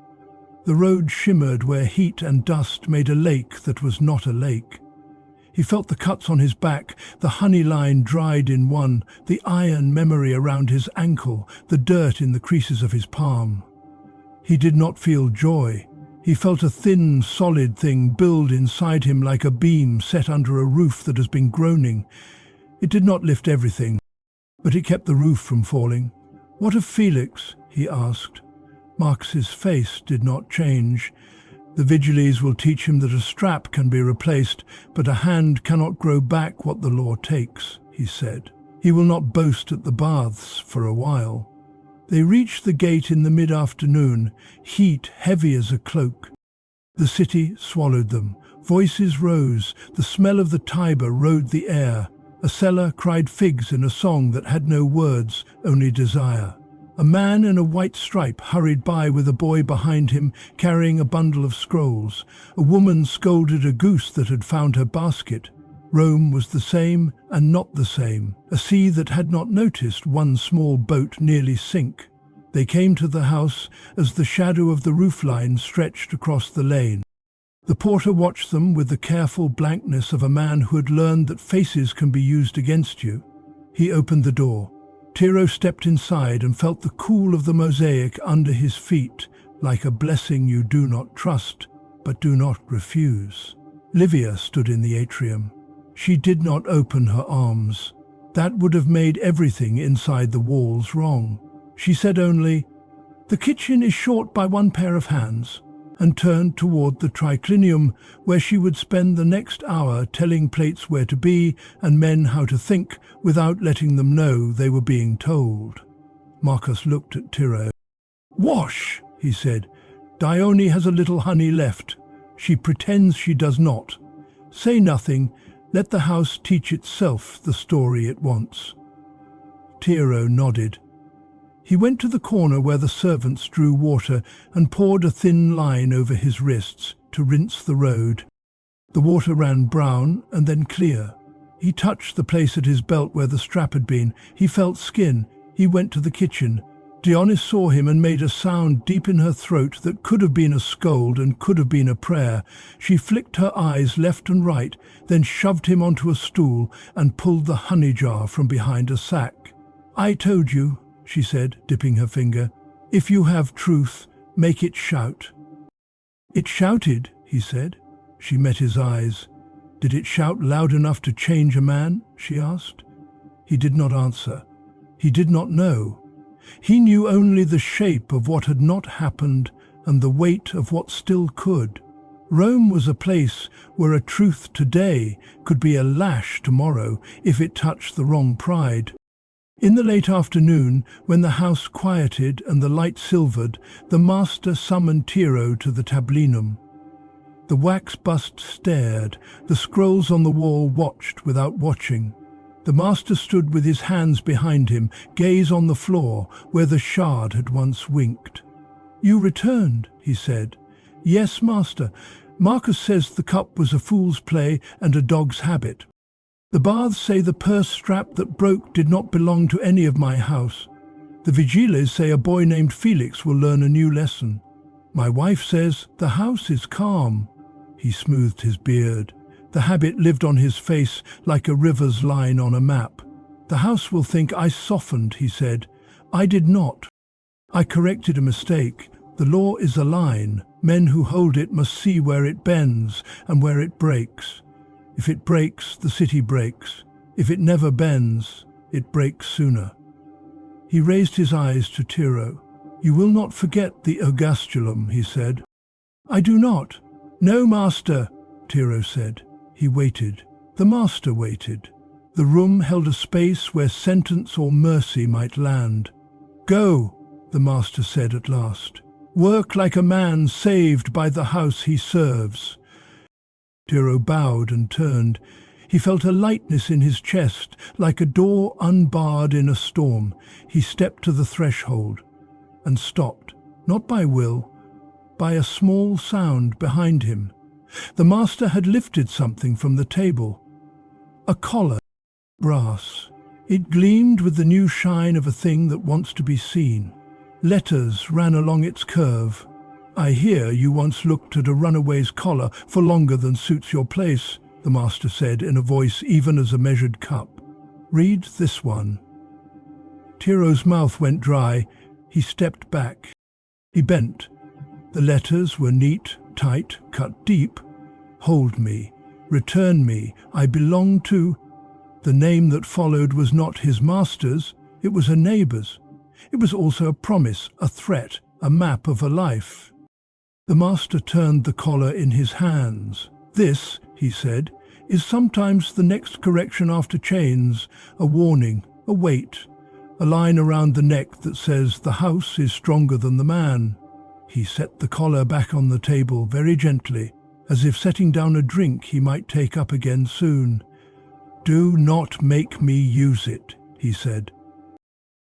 The road shimmered where heat and dust made a lake that was not a lake. He felt the cuts on his back, the honey line dried in one, the iron memory around his ankle, the dirt in the creases of his palm. He did not feel joy. He felt a thin, solid thing build inside him like a beam set under a roof that has been groaning. It did not lift everything, but it kept the roof from falling. "What of Felix?" he asked. Marcus's face did not change. "The Vigiles will teach him that a strap can be replaced, but a hand cannot grow back what the law takes," he said. "He will not boast at the baths for a while." They reached the gate in the mid-afternoon, heat heavy as a cloak. The city swallowed them. Voices rose. The smell of the Tiber rode the air. A seller cried figs in a song that had no words, only desire. A man in a white stripe hurried by with a boy behind him carrying a bundle of scrolls. A woman scolded a goose that had found her basket. Rome was the same and not the same, a sea that had not noticed one small boat nearly sink. They came to the house as the shadow of the roofline stretched across the lane. The porter watched them with the careful blankness of a man who had learned that faces can be used against you. He opened the door. Tiro stepped inside and felt the cool of the mosaic under his feet, like a blessing you do not trust, but do not refuse. Livia stood in the atrium. She did not open her arms. That would have made everything inside the walls wrong. She said only, "The kitchen is short by one pair of hands," and turned toward the triclinium, where she would spend the next hour telling plates where to be and men how to think without letting them know they were being told. Marcus looked at Tiro. "Wash," he said. "Dione has a little honey left. She pretends she does not. Say nothing. Let the house teach itself the story it wants." Tiro nodded. He went to the corner where the servants drew water and poured a thin line over his wrists to rinse the road. The water ran brown and then clear. He touched the place at his belt where the strap had been. He felt skin. He went to the kitchen. Dione saw him and made a sound deep in her throat that could have been a scold and could have been a prayer. She flicked her eyes left and right, then shoved him onto a stool and pulled the honey jar from behind a sack. "I told you," she said, dipping her finger. "If you have truth, make it shout." "It shouted," he said. She met his eyes. "Did it shout loud enough to change a man?" she asked. He did not answer. He did not know. He knew only the shape of what had not happened and the weight of what still could. Rome was a place where a truth today could be a lash tomorrow if it touched the wrong pride. In the late afternoon, when the house quieted and the light silvered, the master summoned Tiro to the tablinum. The wax bust stared, the scrolls on the wall watched without watching. The master stood with his hands behind him, gaze on the floor where the shard had once winked. "You returned," he said. "Yes, master. Marcus says the cup was a fool's play and a dog's habit. The baths say the purse strap that broke did not belong to any of my house. The Vigiles say a boy named Felix will learn a new lesson. My wife says the house is calm." He smoothed his beard. The habit lived on his face like a river's line on a map. "The house will think I softened," he said. "I did not. I corrected a mistake. The law is a line. Men who hold it must see where it bends and where it breaks. If it breaks, the city breaks. If it never bends, it breaks sooner." He raised his eyes to Tiro. "You will not forget the ergastulum," he said. "I do not." "No, master," Tiro said. He waited. The master waited. The room held a space where sentence or mercy might land. "Go," the master said at last. "Work like a man saved by the house he serves." Tiro bowed and turned. He felt a lightness in his chest, like a door unbarred in a storm. He stepped to the threshold and stopped, not by will, by a small sound behind him. The master had lifted something from the table. A collar, brass. It gleamed with the new shine of a thing that wants to be seen. Letters ran along its curve. "I hear you once looked at a runaway's collar for longer than suits your place. the master said in a voice even as a measured cup. "Read this one." Tiro's mouth went dry. He stepped back. He bent. The letters were neat, tight, cut deep. "Hold me. Return me. I belong to—" The name that followed was not his master's. It was a neighbor's. It was also a promise, a threat, a map of a life. The master turned the collar in his hands. "This," he said, "is sometimes the next correction after chains, a warning, a weight, a line around the neck that says the house is stronger than the man." He set the collar back on the table very gently, as if setting down a drink he might take up again soon. "Do not make me use it," he said.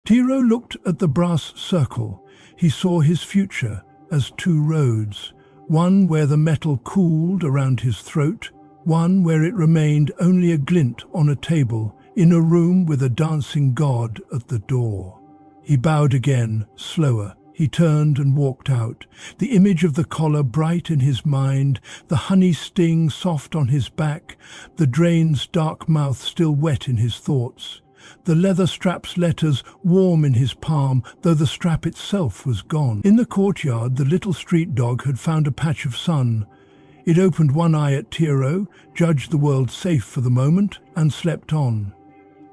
Tiro looked at the brass circle. He saw his future as two roads, one where the metal cooled around his throat, one where it remained only a glint on a table in a room with a dancing god at the door. He bowed again, slower. He turned and walked out, the image of the collar bright in his mind, the honey sting soft on his back, the drain's dark mouth still wet in his thoughts, the leather strap's letters warm in his palm, though the strap itself was gone. In the courtyard, the little street dog had found a patch of sun. It opened one eye at Tiro, judged the world safe for the moment, and slept on.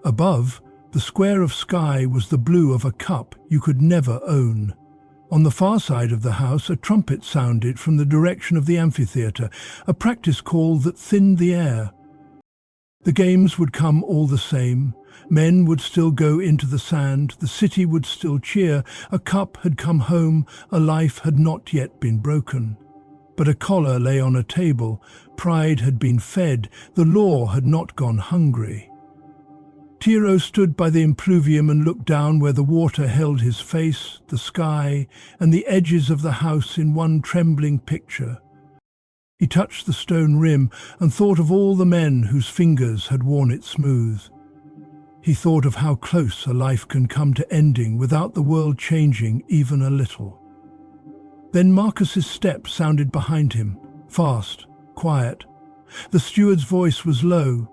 Above, the square of sky was the blue of a cup you could never own. On the far side of the house, a trumpet sounded from the direction of the amphitheatre, a practice call that thinned the air. The games would come all the same. Men would still go into the sand, the city would still cheer. A cup had come home, a life had not yet been broken. But a collar lay on a table, pride had been fed, the law had not gone hungry. Tiro stood by the impluvium and looked down where the water held his face, the sky, and the edges of the house in one trembling picture. He touched the stone rim and thought of all the men whose fingers had worn it smooth. He thought of how close a life can come to ending without the world changing even a little. Then Marcus's step sounded behind him, fast, quiet. The steward's voice was low.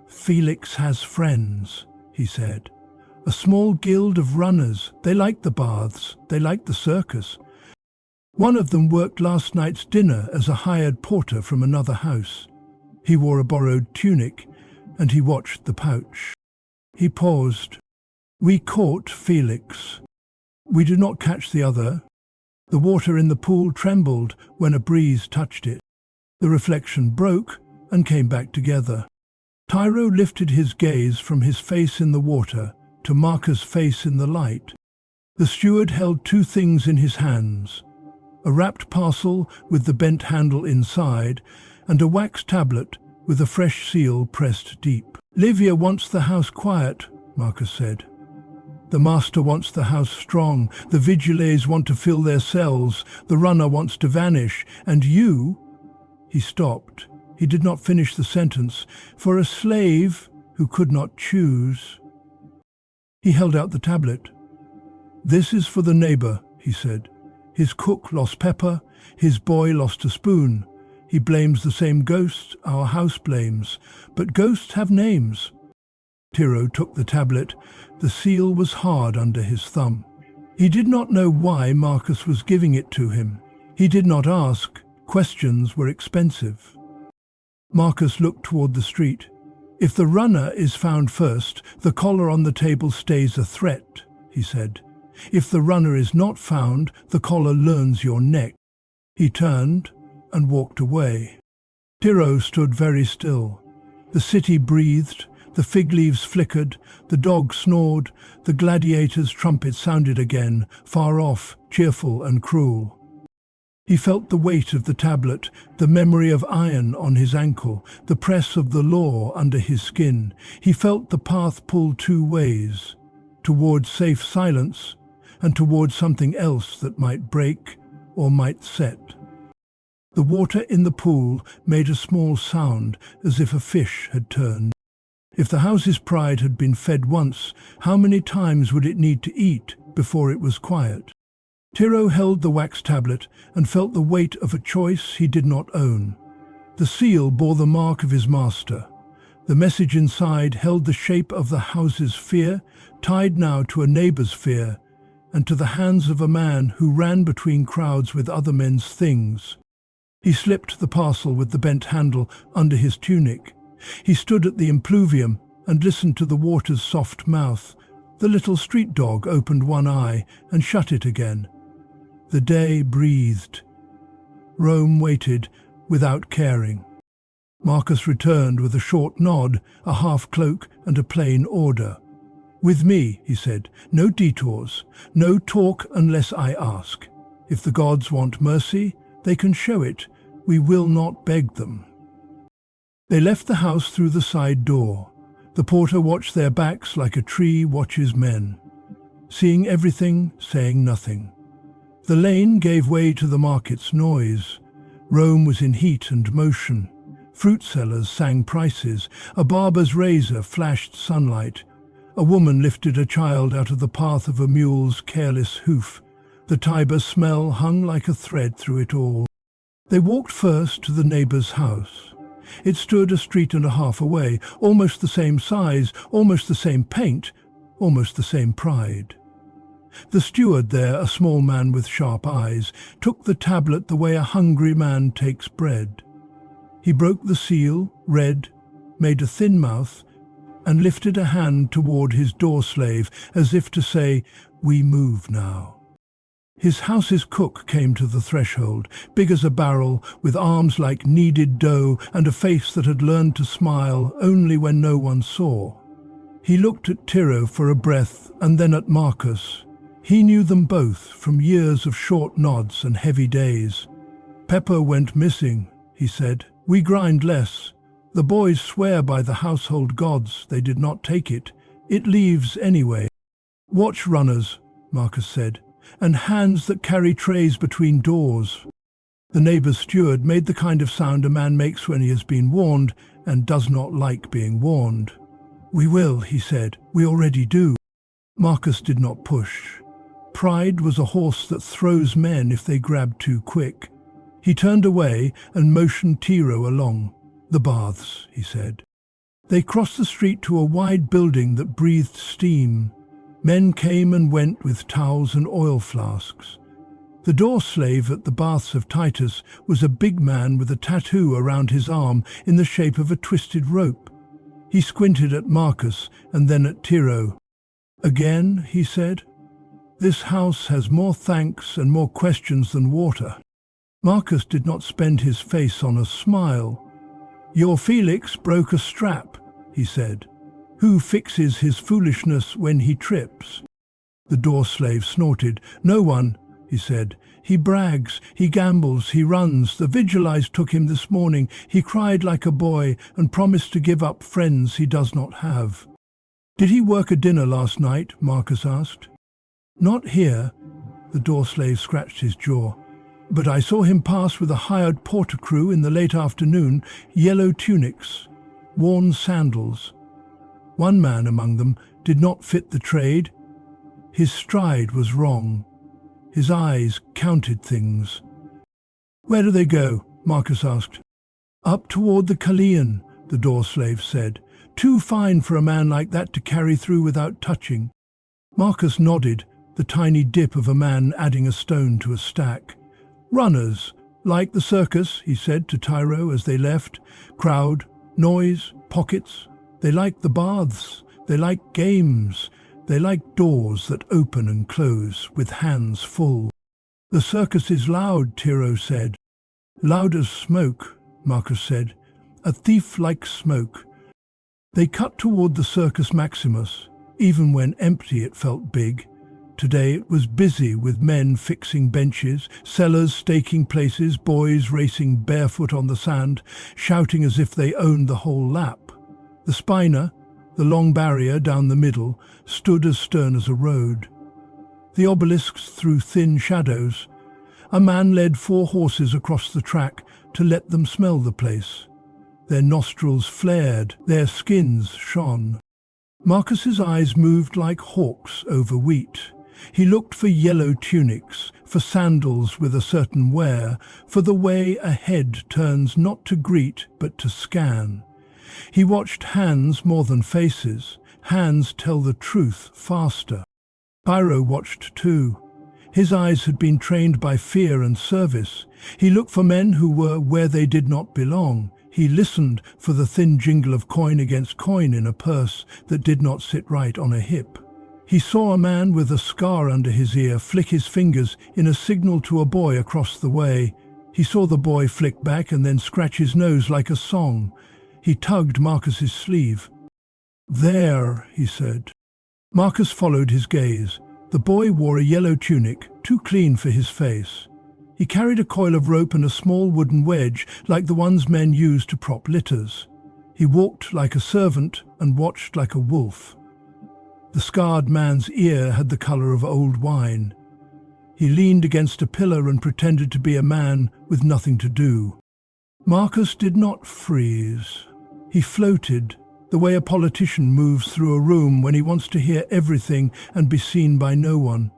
"Felix has friends," he said. "A small guild of runners. They like the baths. They like the circus. One of them worked last night's dinner as a hired porter from another house. He wore a borrowed tunic, and he watched the pouch." He paused. "We caught Felix. We did not catch the other." The water in the pool trembled when a breeze touched it. The reflection broke and came back together. Tiro lifted his gaze from his face in the water to Marcus' face in the light. The steward held two things in his hands, a wrapped parcel with the bent handle inside, and a wax tablet with a fresh seal pressed deep. "Livia wants the house quiet," Marcus said. "The master wants the house strong, the vigiles want to fill their cells, the runner wants to vanish, and you—" He stopped. He did not finish the sentence. "For a slave who could not choose—" He held out the tablet. "This is for the neighbor," he said. "His cook lost pepper, his boy lost a spoon. He blames the same ghosts our house blames, but ghosts have names." Tiro took the tablet. The seal was hard under his thumb. He did not know why Marcus was giving it to him. He did not ask. Questions were expensive. Marcus looked toward the street. "If the runner is found first, the collar on the table stays a threat," he said. "If the runner is not found, the collar learns your neck." He turned and walked away. Tiro stood very still. The city breathed, the fig leaves flickered, the dog snored, the gladiator's trumpet sounded again, far off, cheerful and cruel. He felt the weight of the tablet, the memory of iron on his ankle, the press of the law under his skin. He felt the path pull two ways, towards safe silence and towards something else that might break or might set. The water in the pool made a small sound as if a fish had turned. If the house's pride had been fed once, how many times would it need to eat before it was quiet? Tiro held the wax tablet and felt the weight of a choice he did not own. The seal bore the mark of his master. The message inside held the shape of the house's fear, tied now to a neighbour's fear, and to the hands of a man who ran between crowds with other men's things. He slipped the parcel with the bent handle under his tunic. He stood at the impluvium and listened to the water's soft mouth. The little street dog opened one eye and shut it again. The day breathed. Rome waited without caring. Marcus returned with a short nod, a half-cloak and a plain order. "With me," he said, "no detours, no talk unless I ask. If the gods want mercy, they can show it. We will not beg them." They left the house through the side door. The porter watched their backs like a tree watches men, seeing everything, saying nothing. The lane gave way to the market's noise. Rome was in heat and motion. Fruit sellers sang prices. A barber's razor flashed sunlight. A woman lifted a child out of the path of a mule's careless hoof. The Tiber smell hung like a thread through it all. They walked first to the neighbour's house. It stood a street and a half away, almost the same size, almost the same paint, almost the same pride. The steward there, a small man with sharp eyes, took the tablet the way a hungry man takes bread. He broke the seal, read, made a thin mouth, and lifted a hand toward his door-slave, as if to say, "We move now." His house's cook came to the threshold, big as a barrel, with arms like kneaded dough and a face that had learned to smile only when no one saw. He looked at Tiro for a breath and then at Marcus. He knew them both from years of short nods and heavy days. "Pepper went missing," he said. "We grind less. The boys swear by the household gods they did not take it. It leaves anyway." "Watch runners," Marcus said, "and hands that carry trays between doors." The neighbour's steward made the kind of sound a man makes when he has been warned and does not like being warned. "We will," he said. "We already do." Marcus did not push. Pride was a horse that throws men if they grab too quick. He turned away and motioned Tiro along. "The baths," he said. They crossed the street to a wide building that breathed steam. Men came and went with towels and oil flasks. The door slave at the baths of Titus was a big man with a tattoo around his arm in the shape of a twisted rope. He squinted at Marcus and then at Tiro. "Again," he said. "This house has more thanks and more questions than water." Marcus did not spend his face on a smile. "Your Felix broke a strap," he said. "Who fixes his foolishness when he trips?" The door slave snorted. "No one," he said. "He brags, he gambles, he runs. The Vigilize took him this morning. He cried like a boy and promised to give up friends he does not have." "Did he work a dinner last night?" Marcus asked. "Not here." The door slave scratched his jaw. "But I saw him pass with a hired porter crew in the late afternoon, yellow tunics, worn sandals. One man among them did not fit the trade. His stride was wrong. His eyes counted things." "Where do they go?" Marcus asked. "Up toward the Callian," the door slave said. "Too fine for a man like that to carry through without touching." Marcus nodded, the tiny dip of a man adding a stone to a stack. "Runners, like the circus," he said to Tiro as they left. "Crowd, noise, pockets. They like the baths. They like games. They like doors that open and close with hands full." "The circus is loud," Tiro said. "Loud as smoke," Marcus said. "A thief like smoke." They cut toward the Circus Maximus. Even when empty it felt big. Today it was busy with men fixing benches, sellers staking places, boys racing barefoot on the sand, shouting as if they owned the whole lap. The spina, the long barrier down the middle, stood as stern as a road. The obelisks threw thin shadows. A man led 4 horses across the track to let them smell the place. Their nostrils flared, their skins shone. Marcus's eyes moved like hawks over wheat. He looked for yellow tunics, for sandals with a certain wear, for the way a head turns not to greet but to scan. He watched hands more than faces. Hands tell the truth faster. Pyro watched too. His eyes had been trained by fear and service. He looked for men who were where they did not belong. He listened for the thin jingle of coin against coin in a purse that did not sit right on a hip. He saw a man with a scar under his ear flick his fingers in a signal to a boy across the way. He saw the boy flick back and then scratch his nose like a song. He tugged Marcus's sleeve. "There," he said. Marcus followed his gaze. The boy wore a yellow tunic, too clean for his face. He carried a coil of rope and a small wooden wedge, like the ones men use to prop litters. He walked like a servant and watched like a wolf. The scarred man's ear had the color of old wine. He leaned against a pillar and pretended to be a man with nothing to do. Marcus did not freeze. He floated, the way a politician moves through a room when he wants to hear everything and be seen by no one.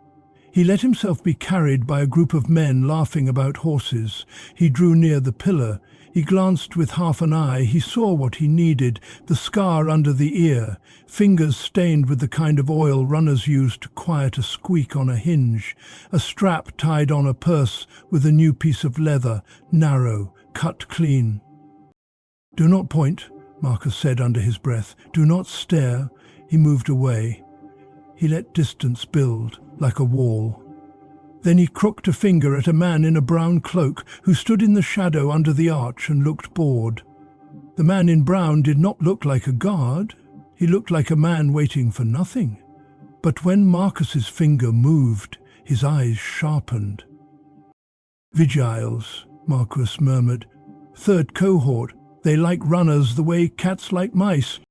He let himself be carried by a group of men laughing about horses. He drew near the pillar. He glanced with half an eye. He saw what he needed, the scar under the ear, fingers stained with the kind of oil runners use to quiet a squeak on a hinge, a strap tied on a purse with a new piece of leather, narrow, cut clean. "Do not point," Marcus said under his breath. "Do not stare." He moved away. He let distance build, like a wall. Then he crooked a finger at a man in a brown cloak who stood in the shadow under the arch and looked bored. The man in brown did not look like a guard. He looked like a man waiting for nothing. But when Marcus's finger moved, his eyes sharpened. "Vigiles," Marcus murmured. "Third cohort. They like runners the way cats like mice."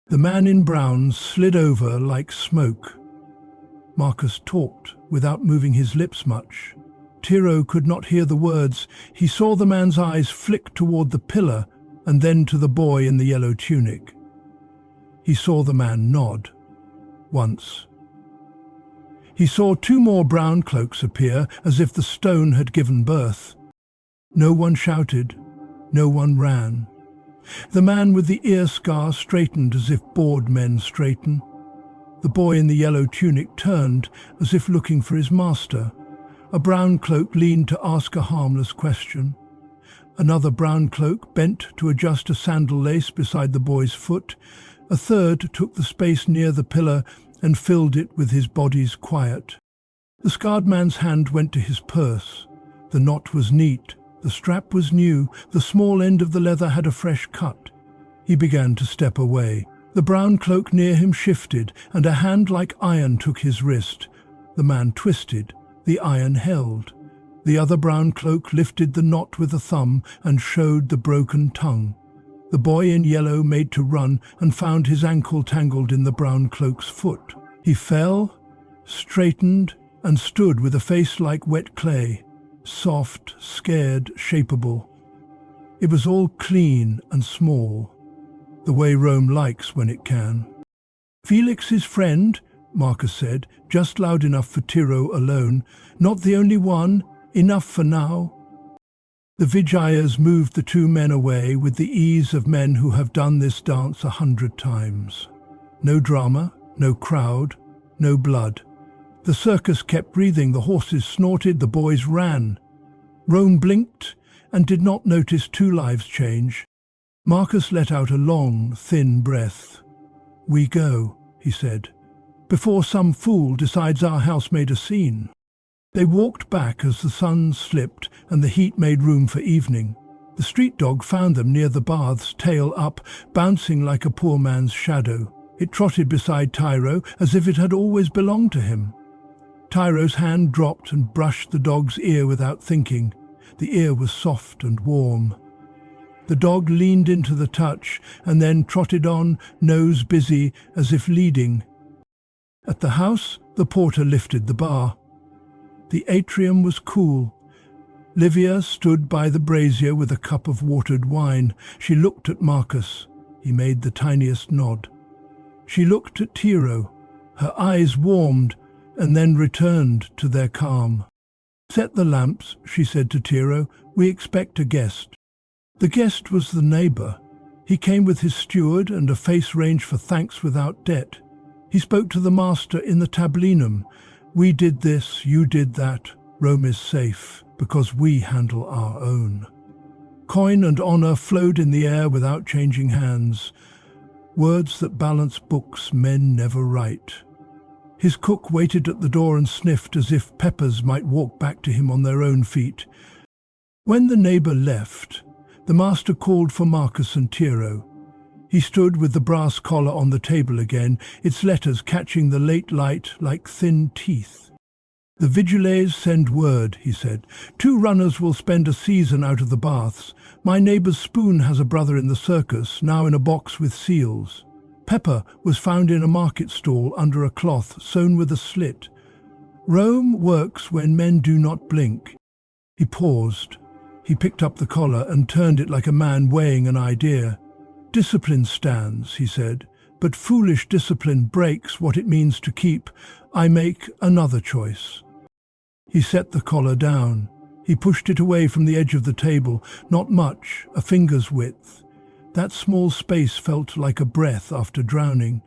The man in brown slid over like smoke. Marcus talked without moving his lips much. Tiro could not hear the words. He saw the man's eyes flick toward the pillar and then to the boy in the yellow tunic. He saw the man nod. Once. He saw two more brown cloaks appear as if the stone had given birth. No one shouted. No one ran. The man with the ear scar straightened as if bored men straighten. The boy in the yellow tunic turned as if looking for his master. A brown cloak leaned to ask a harmless question. Another brown cloak bent to adjust a sandal lace beside the boy's foot. A third took the space near the pillar and filled it with his body's quiet. The scarred man's hand went to his purse. The knot was neat. The strap was new. The small end of the leather had a fresh cut. He began to step away. The brown cloak near him shifted, and a hand like iron took his wrist. The man twisted. The iron held. The other brown cloak lifted the knot with a thumb and showed the broken tongue. The boy in yellow made to run and found his ankle tangled in the brown cloak's foot. He fell, straightened, and stood with a face like wet clay, soft, scared, shapeable. It was all clean and small, the way Rome likes when it can. "Felix's friend," Marcus said, just loud enough for Tiro alone. "Not the only one. Enough for now." The Vigiers moved the two men away with the ease of men who have done this dance 100 times. No drama, no crowd, no blood. The circus kept breathing, the horses snorted, the boys ran. Rome blinked and did not notice two lives change. Marcus let out a long, thin breath. "We go," he said, "before some fool decides our house made a scene." They walked back as the sun slipped and the heat made room for evening. The street dog found them near the baths, tail up, bouncing like a poor man's shadow. It trotted beside Tiro as if it had always belonged to him. Tyro's hand dropped and brushed the dog's ear without thinking. The ear was soft and warm. The dog leaned into the touch and then trotted on, nose busy, as if leading. At the house, the porter lifted the bar. The atrium was cool. Livia stood by the brazier with a cup of watered wine. She looked at Marcus. He made the tiniest nod. She looked at Tiro. Her eyes warmed and then returned to their calm. "Set the lamps," she said to Tiro. "We expect a guest." The guest was the neighbour. He came with his steward and a face range for thanks without debt. He spoke to the master in the tablinum. "We did this, you did that. Rome is safe, because we handle our own." Coin and honour flowed in the air without changing hands. Words that balance books men never write. His cook waited at the door and sniffed as if peppers might walk back to him on their own feet. When the neighbour left, the master called for Marcus and Tiro. He stood with the brass collar on the table again, its letters catching the late light like thin teeth. "The vigiles send word," he said. "2 runners will spend a season out of the baths. My neighbour's spoon has a brother in the circus, now in a box with seals. Pepper was found in a market stall under a cloth sewn with a slit. Rome works when men do not blink." He paused. He picked up the collar and turned it like a man weighing an idea. "Discipline stands," he said, "but foolish discipline breaks what it means to keep. I make another choice." He set the collar down. He pushed it away from the edge of the table, not much, a finger's width. That small space felt like a breath after drowning.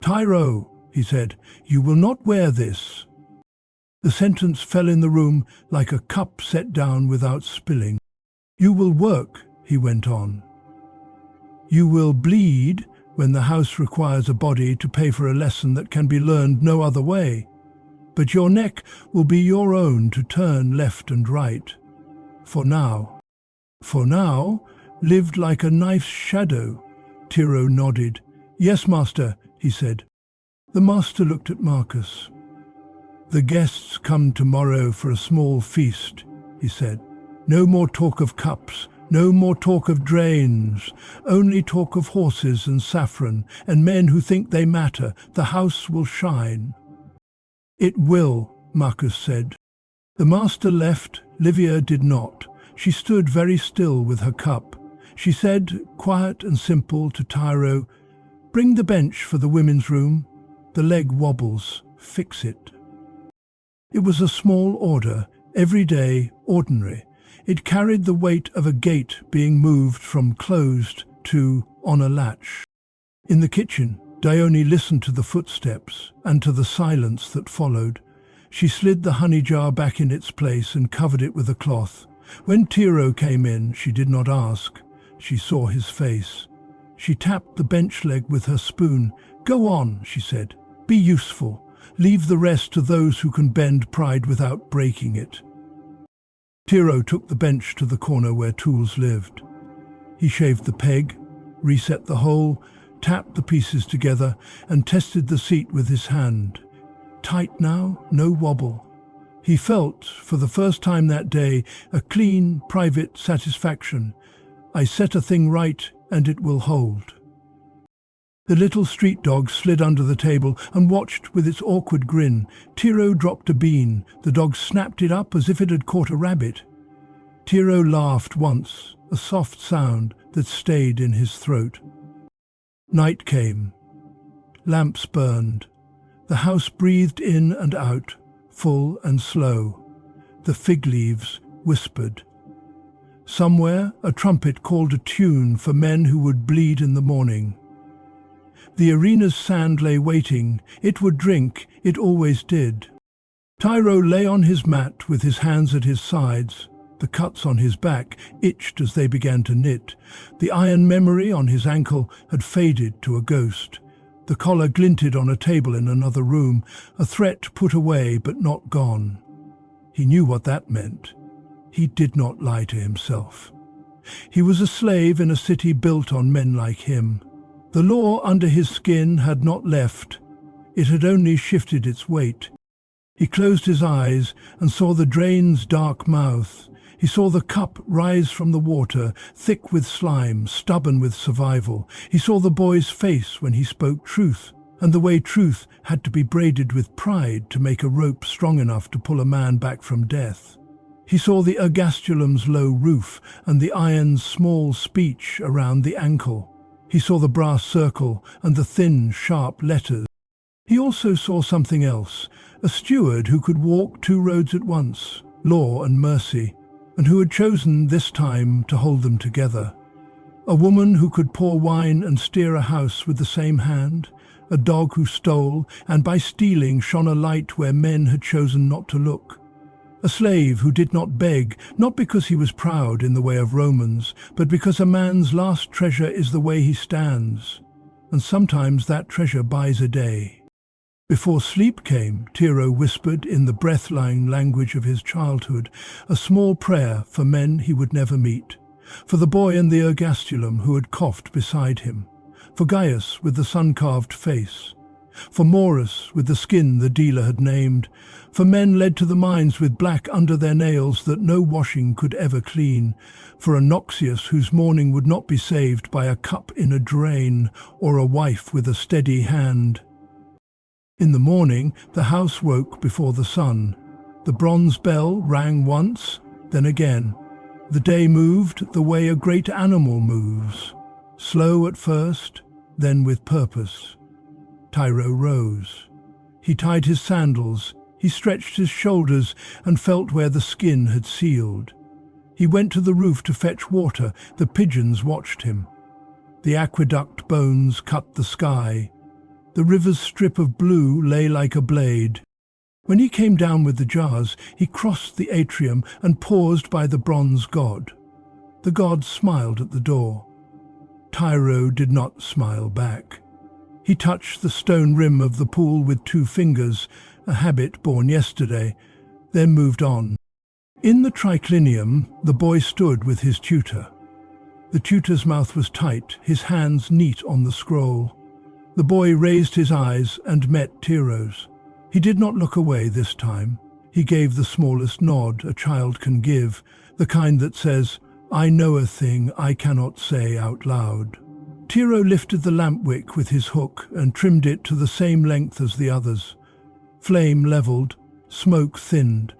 "Tiro," he said, "you will not wear this." The sentence fell in the room like a cup set down without spilling. "You will work," he went on. "You will bleed when the house requires a body to pay for a lesson that can be learned no other way. But your neck will be your own to turn left and right. For now." "For now," lived like a knife's shadow. Tiro nodded. "Yes, master," he said. The master looked at Marcus. "The guests come tomorrow for a small feast," he said. "No more talk of cups, no more talk of drains, only talk of horses and saffron and men who think they matter. The house will shine." "It will," Marcus said. The master left. Livia did not. She stood very still with her cup. She said, quiet and simple, to Tiro, "Bring the bench for the women's room. The leg wobbles. Fix it." It was a small order, everyday, ordinary. It carried the weight of a gate being moved from closed to on a latch. In the kitchen, Dione listened to the footsteps and to the silence that followed. She slid the honey jar back in its place and covered it with a cloth. When Tiro came in, she did not ask. She saw his face. She tapped the bench leg with her spoon. "Go on," she said. "Be useful. Leave the rest to those who can bend pride without breaking it." Tiro took the bench to the corner where tools lived. He shaved the peg, reset the hole, tapped the pieces together, and tested the seat with his hand. Tight now, no wobble. He felt, for the first time that day, a clean, private satisfaction. "I set a thing right, and it will hold." The little street dog slid under the table and watched with its awkward grin. Tiro dropped a bean. The dog snapped it up as if it had caught a rabbit. Tiro laughed once, a soft sound that stayed in his throat. Night came. Lamps burned. The house breathed in and out, full and slow. The fig leaves whispered. Somewhere, a trumpet called a tune for men who would bleed in the morning. The arena's sand lay waiting. It would drink. It always did. Tiro lay on his mat with his hands at his sides. The cuts on his back itched as they began to knit. The iron memory on his ankle had faded to a ghost. The collar glinted on a table in another room, a threat put away but not gone. He knew what that meant. He did not lie to himself. He was a slave in a city built on men like him. The law under his skin had not left. It had only shifted its weight. He closed his eyes and saw the drain's dark mouth. He saw the cup rise from the water, thick with slime, stubborn with survival. He saw the boy's face when he spoke truth, and the way truth had to be braided with pride to make a rope strong enough to pull a man back from death. He saw the ergastulum's low roof and the iron's small speech around the ankle. He saw the brass circle and the thin, sharp letters. He also saw something else, a steward who could walk 2 roads at once. law and mercy, and who had chosen this time to hold them together. A woman who could pour wine and steer a house with the same hand, a dog who stole, and by stealing shone a light where men had chosen not to look. A slave who did not beg, not because he was proud in the way of Romans, but because a man's last treasure is the way he stands, and sometimes that treasure buys a day. Before sleep came, Tiro whispered in the breath-lying language of his childhood a small prayer for men he would never meet, for the boy in the ergastulum who had coughed beside him, for Gaius with the sun-carved face, for Maurus with the skin the dealer had named, for men led to the mines with black under their nails that no washing could ever clean, for a Noxius whose mourning would not be saved by a cup in a drain or a wife with a steady hand. In the morning the house woke before the sun. The bronze bell rang once, then again. The day moved the way a great animal moves, slow at first, then with purpose. Tiro rose. He tied his sandals, he stretched his shoulders and felt where the skin had sealed. He went to the roof to fetch water. The pigeons watched him. The aqueduct bones cut the sky. The river's strip of blue lay like a blade. When he came down with the jars, he crossed the atrium and paused by the bronze god. The god smiled at the door. Tiro did not smile back. He touched the stone rim of the pool with 2 fingers, a habit born yesterday, then moved on. In the triclinium, the boy stood with his tutor. The tutor's mouth was tight, his hands neat on the scroll. The boy raised his eyes and met Tiro's. He did not look away this time. He gave the smallest nod a child can give, the kind that says, "I know a thing I cannot say out loud." Tiro lifted the lamp wick with his hook and trimmed it to the same length as the others. Flame leveled, smoke thinned.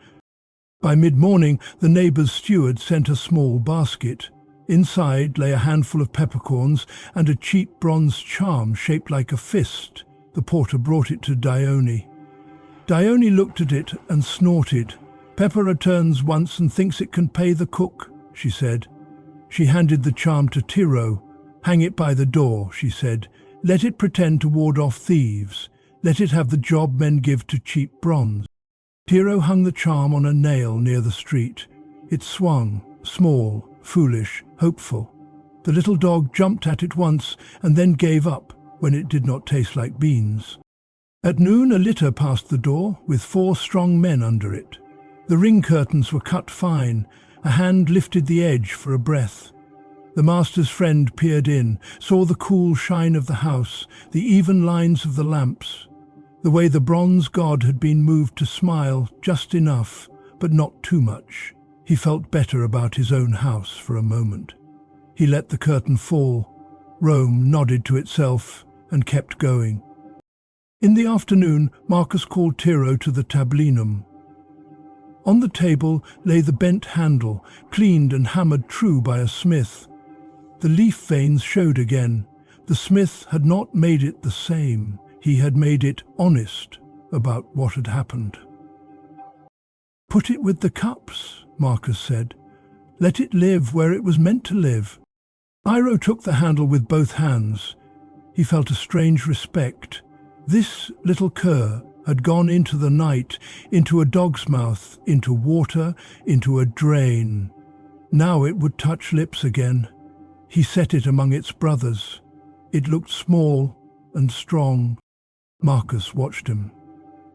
By mid-morning, the neighbour's steward sent a small basket. Inside lay a handful of peppercorns and a cheap bronze charm shaped like a fist. The porter brought it to Dione. Dione looked at it and snorted. "Pepper returns once and thinks it can pay the cook," she said. She handed the charm to Tiro. "Hang it by the door," she said. "Let it pretend to ward off thieves. Let it have the job men give to cheap bronze." Tiro hung the charm on a nail near the street. It swung, small, foolish, hopeful. The little dog jumped at it once and then gave up when it did not taste like beans. At noon a litter passed the door with 4 strong men under it. The ring curtains were cut fine. A hand lifted the edge for a breath. The master's friend peered in, saw the cool shine of the house, the even lines of the lamps, the way the bronze god had been moved to smile just enough, but not too much. He felt better about his own house for a moment. He let the curtain fall. Rome nodded to itself and kept going. In the afternoon, Marcus called Tiro to the tablinum. On the table lay the bent handle, cleaned and hammered true by a smith. The leaf veins showed again. The smith had not made it the same. He had made it honest about what had happened. "Put it with the cups," Marcus said. "Let it live where it was meant to live." Iro took the handle with both hands. He felt a strange respect. This little cur had gone into the night, into a dog's mouth, into water, into a drain. Now it would touch lips again. He set it among its brothers. It looked small and strong. Marcus watched him.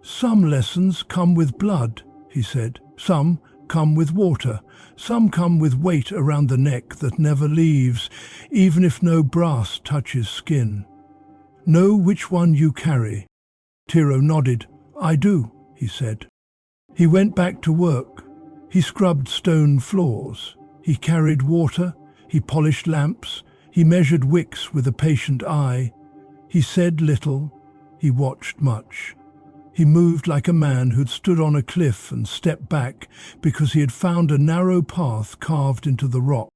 "Some lessons come with blood," he said. "Some come with water. Some come with weight around the neck that never leaves, even if no brass touches skin. Know which one you carry." Tiro nodded. "I do," he said. He went back to work. He scrubbed stone floors. He carried water. He polished lamps. He measured wicks with a patient eye. He said little. He watched much. He moved like a man who'd stood on a cliff and stepped back because he had found a narrow path carved into the rock.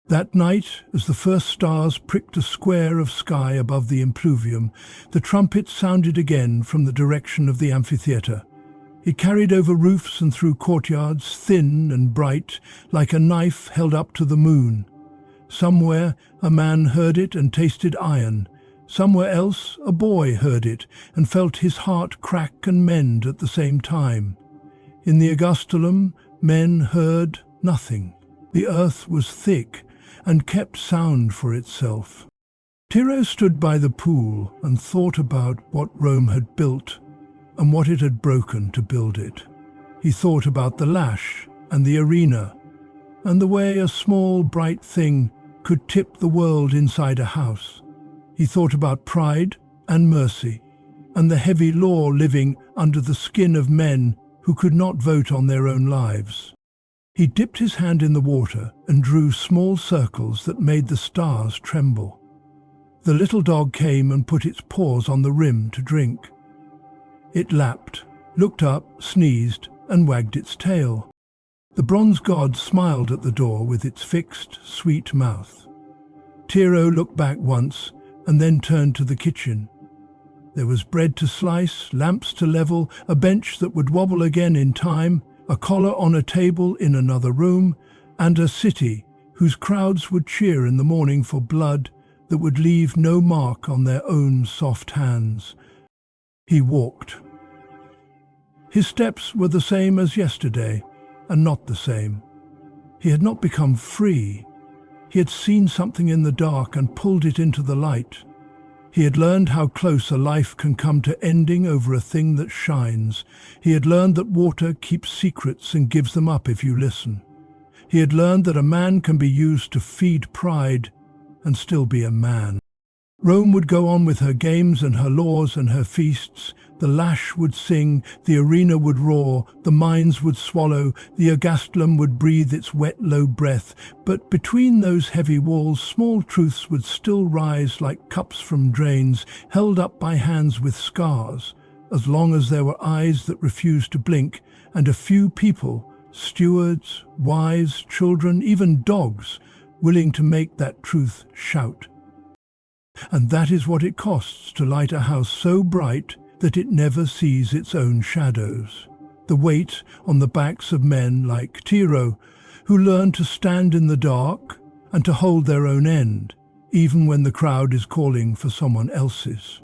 That night, as the first stars pricked a square of sky above the impluvium, the trumpet sounded again from the direction of the amphitheatre. It carried over roofs and through courtyards, thin and bright, like a knife held up to the moon. Somewhere a man heard it and tasted iron. Somewhere else a boy heard it and felt his heart crack and mend at the same time. In the Augustulum, men heard nothing. The earth was thick and kept sound for itself. Tiro stood by the pool and thought about what Rome had built and what it had broken to build it. He thought about the lash and the arena, and the way a small, bright thing could tip the world inside a house. He thought about pride and mercy, and the heavy law living under the skin of men who could not vote on their own lives. He dipped his hand in the water and drew small circles that made the stars tremble. The little dog came and put its paws on the rim to drink. It lapped, looked up, sneezed, and wagged its tail. The bronze god smiled at the door with its fixed, sweet mouth. Tiro looked back once and then turned to the kitchen. There was bread to slice, lamps to level, a bench that would wobble again in time, a collar on a table in another room, and a city whose crowds would cheer in the morning for blood that would leave no mark on their own soft hands. He walked. His steps were the same as yesterday, and not the same. He had not become free. He had seen something in the dark and pulled it into the light. He had learned how close a life can come to ending over a thing that shines. He had learned that water keeps secrets and gives them up if you listen. He had learned that a man can be used to feed pride and still be a man. Rome would go on with her games and her laws and her feasts. The lash would sing, the arena would roar, the mines would swallow, the Augustulum would breathe its wet, low breath. But between those heavy walls, small truths would still rise like cups from drains, held up by hands with scars, as long as there were eyes that refused to blink, and a few people, stewards, wives, children, even dogs, willing to make that truth shout. And that is what it costs to light a house so bright that it never sees its own shadows. The weight on the backs of men like Tiro, who learn to stand in the dark and to hold their own end, even when the crowd is calling for someone else's.